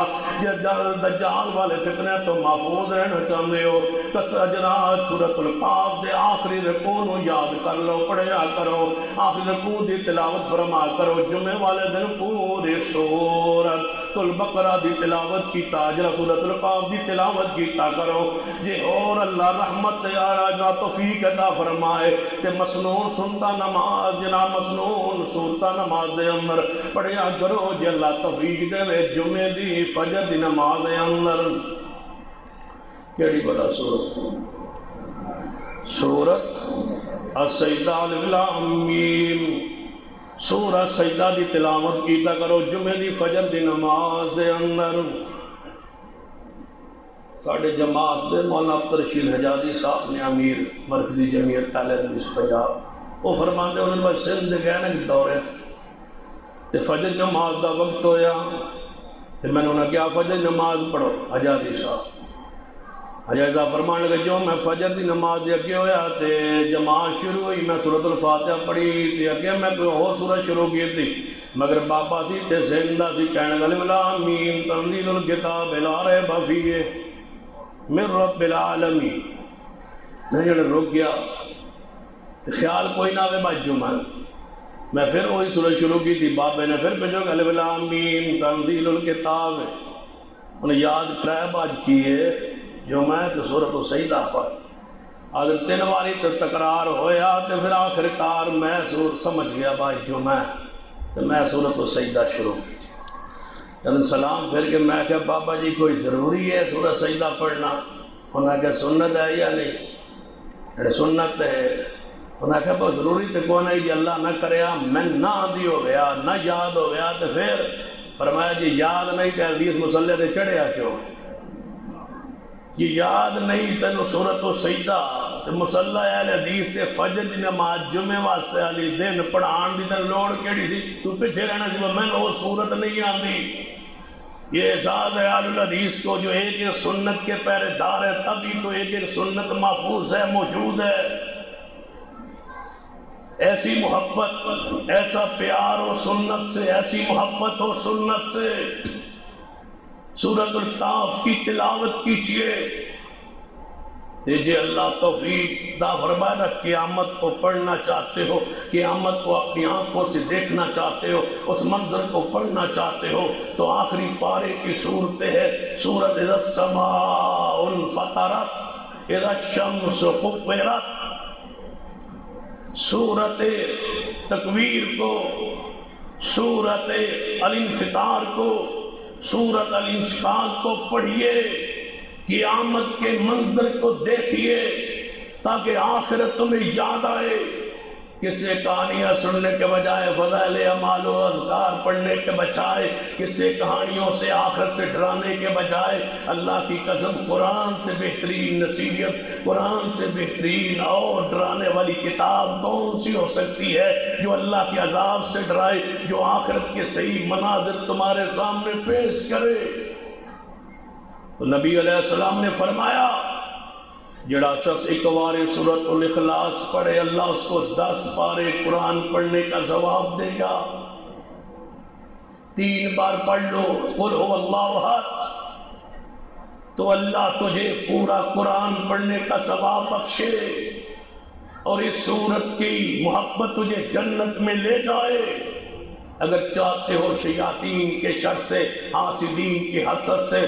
دجال والے فتنے تو محفوظ رہنا چاہتے ہو، بس جناب سورۃ القاف دے آخری رکوع نو یاد کر لو، پڑھیا کرو، آخری رکوع دی تلاوت فرما کرو، جمعے والے دن پوری سورۃ البقرہ دی تلاوت کی تاجرہ سورۃ القاف دی تلاوت کیتا کرو، جے اور اللہ رحمت یا توفیق عطا فرمائے تے مسنون سنتا نماز جناب مسنون سنتا نماز دے اندر پڑھیا کرو، جے اللہ توفیق دے وے جمعے دی فجر دی نماز دے اندر کیڑی بڑا سورت السجدہ الف لام میم سورہ سجدہ دی تلاوت کیتا کرو جمعے دی فجر دی نماز دے اندر۔ ساڑھے جماعت دے مولانا عبدالرشید حجازی صاحب نے امیر مرکزی جمعیت اہل حدیث پنجاب وہ فرماندے انہوں نے بس سندھ دے گئے نا کہ دورے تھے تے فجر نماز دا وقت ہویا تے میں نے انہوں نے کیا فجر نماز پڑھو حجازی صاحب حجازی صاحب فرمان لگے جو میں فجر دی نماز دے اگے ہویا تے جماعت شروع ہوئی میں سورۃ الفاتحہ پڑھی تے اگے میں کوئی اور سورت شروع کی تھی مگر بابا سی تے زندہ سی کہنے گا الف لام میم تنزیل الکتاب لا ریب فیہ من رب العالمین۔ میں جڑے رک گیا تو خیال کوئی نہ آوے بات جمعہ میں پھر وہی سورج شروع کی تھی بابے نے پھر بھیجو کہ الف لام میم تنزیل الکتاب انہیں یاد کرائے باج کیے جمعہ تو سورۃ السجدہ پر اگر 3 باری تکرار ہویا تو پھر آخر کار میں سمجھ گیا باج جمعہ تو میں سورۃ السجدہ شروع کی تھی۔ جب سلام پھر کے میں کہا بابا جی کوئی ضروری ہے سورہ سجدہ پڑھنا؟ انہوں نے کہا سنت ہے یا نہیں؟ سنت ہے۔ انہوں نے کہا بہت ضروری تو کون ہے جی اللہ نہ کریا میں نہ آدھی ہو گیا نہ یاد ہو گیا تو پھر فرمایا جی یاد نہیں کہ حدیث مسلح سے چڑھیا کیوں؟ یہ یاد نہیں تینوں سورۃ السجدہ تو مسلح اہل حدیث تے فجر دی نماز جمعے واسطے علی دن پڑھان دی تن لوڑ کیڑی سی تو پیچھے رہنا سی میں وہ صورت نہیں آندی۔ یہ احساس ہے اہل الحدیث کو جو ایک ایک سنت کے پہرے دار ہے تبھی تو ایک ایک سنت محفوظ ہے موجود ہے۔ ایسی محبت ایسا پیار ہو سنت سے ایسی محبت ہو سنت سے سورۃ القاف کی تلاوت کیجئے دیجئے اللہ توفیق دا فرمائے نا قیامت کو پڑھنا چاہتے ہو قیامت کو اپنی آنکھوں سے دیکھنا چاہتے ہو اس منظر کو پڑھنا چاہتے ہو تو آخری پارے کی صورتیں ہے سورۃ اذا السماء انفطرت اذا الشمس کورت سورۃ تکویر کو سورۃ الانفطار کو سورۃ الانشقاق کو پڑھیے قیامت کے منظر کو دیکھیے تاکہ آخرت تمہیں یاد آئے۔ کس سے کہانیاں سننے کے بجائے فضائل اعمال و اذکار پڑھنے کے بجائے کس سے کہانیوں سے آخرت سے ڈرانے کے بجائے اللہ کی قسم قرآن سے بہترین نصیحت قرآن سے بہترین اور ڈرانے والی کتاب کون سی ہو سکتی ہے جو اللہ کے عذاب سے ڈرائے جو آخرت کے صحیح مناظر تمہارے سامنے پیش کرے۔ تو نبی علیہ السلام نے فرمایا جڑا شخص ایک بار سورۃ الاخلاص پڑھے اللہ اس کو 10 پارے قرآن پڑھنے کا ثواب دے گا۔ 3 بار پڑھ لو قل هو اللہ احد تو اللہ تجھے پورا قرآن پڑھنے کا ثواب بخشے اور اس سورت کی محبت تجھے جنت میں لے جائے۔ اگر چاہتے ہو شیاطین کے شر سے حاسدین کی حسد سے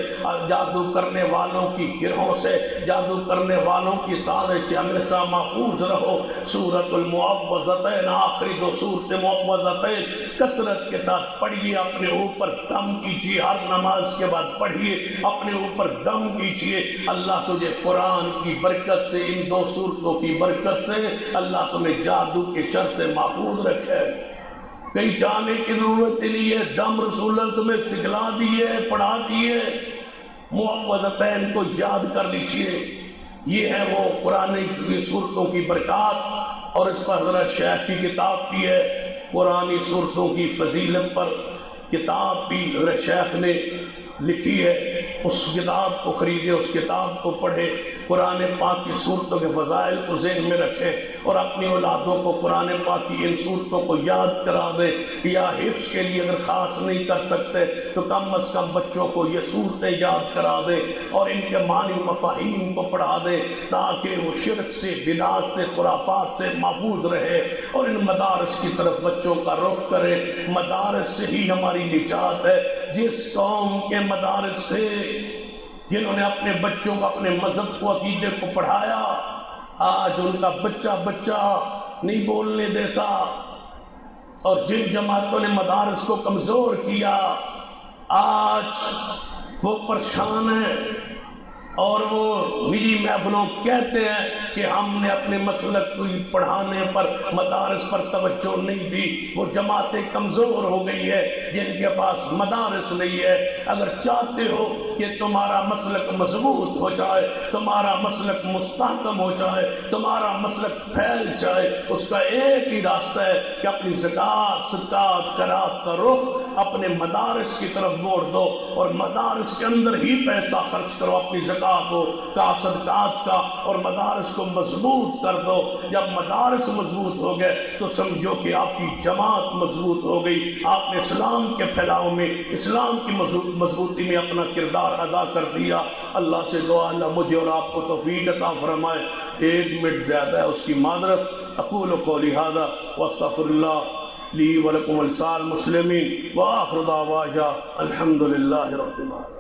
جادو کرنے والوں کی گروہوں سے جادو کرنے والوں کی سازش سے ہمیشہ محفوظ رہو سورۃ المعوذتین آخری 2 سورت معوذتین کثرت کے ساتھ پڑھیے اپنے اوپر دم کیجیے ہر نماز کے بعد پڑھیے اپنے اوپر دم کیجیے اللہ تجھے قرآن کی برکت سے ان 2 سورتوں کی برکت سے اللہ تمہیں جادو کے شر سے محفوظ رکھے۔ کہیں جانے کی ضرورت نہیں ہے دم رسول اللہ تمہیں سکھلا دیے پڑھا دیے معوذتین کو یاد کر لیجئے۔ یہ ہے وہ قرآن کی صورتوں کی برکات اور اس پر حضرت شیخ کی کتاب بھی ہے قرآنی صورتوں کی فضیلت پر کتاب بھی حضرت شیخ نے لکھی ہے اس کتاب کو خریدے اس کتاب کو پڑھے قرآن پاک کی صورتوں کے فضائل کو ذہن میں رکھے اور اپنی اولادوں کو قرآن پاک کی ان صورتوں کو یاد کرا دے یا حفظ کے لیے اگر خاص نہیں کر سکتے تو کم از کم بچوں کو یہ صورتیں یاد کرا دے اور ان کے معنی مفاہیم کو پڑھا دے تاکہ وہ شرک سے بدعات سے خرافات سے محفوظ رہے اور ان مدارس کی طرف بچوں کا رخ کرے۔ مدارس سے ہی ہماری نجات ہے۔ جس قوم کے مدارس تھے جنہوں نے اپنے بچوں کو اپنے مذہب کو عقیدے کو پڑھایا آج ان کا بچہ نہیں بولنے دیتا اور جن جماعتوں نے مدارس کو کمزور کیا آج وہ پریشان ہیں اور وہ نجی محفلوں کہتے ہیں کہ ہم نے اپنے مسلک کو پڑھانے پر مدارس پر توجہ نہیں دی، وہ جماعتیں کمزور ہو گئی ہے جن کے پاس مدارس نہیں ہے۔ اگر چاہتے ہو کہ تمہارا مسلک مضبوط ہو جائے، تمہارا مسلک مستحکم ہو جائے، تمہارا مسلک پھیل جائے، اس کا ایک ہی راستہ ہے کہ اپنی زکوٰۃ، صدقات، خیرات کا رخ اپنے مدارس کی طرف موڑ دو، اور مدارس کے اندر ہی پیسہ خرچ کرو، اپنی زکوٰۃ کا، صدقات کا، اور مدارس کو مضبوط کر دو۔ جب مدارس مضبوط ہو گئے تو سمجھو کہ آپ کی جماعت مضبوط ہو گئی، آپ نے اسلام کے پھیلاؤ میں، اسلام کی مضبوطی میں اپنا کردار ادا کر دیا۔ اللہ سے دعا اللہ مجھے اور آپ کو توفیق عطا فرمائے۔ 1 منٹ زیادہ ہے، اس کی معذرت۔ اقول قولی ھذا واستغفر اللہ لی ولکم ولسائر المسلمین وآخر دعوانا الحمد للہ رب العالمین۔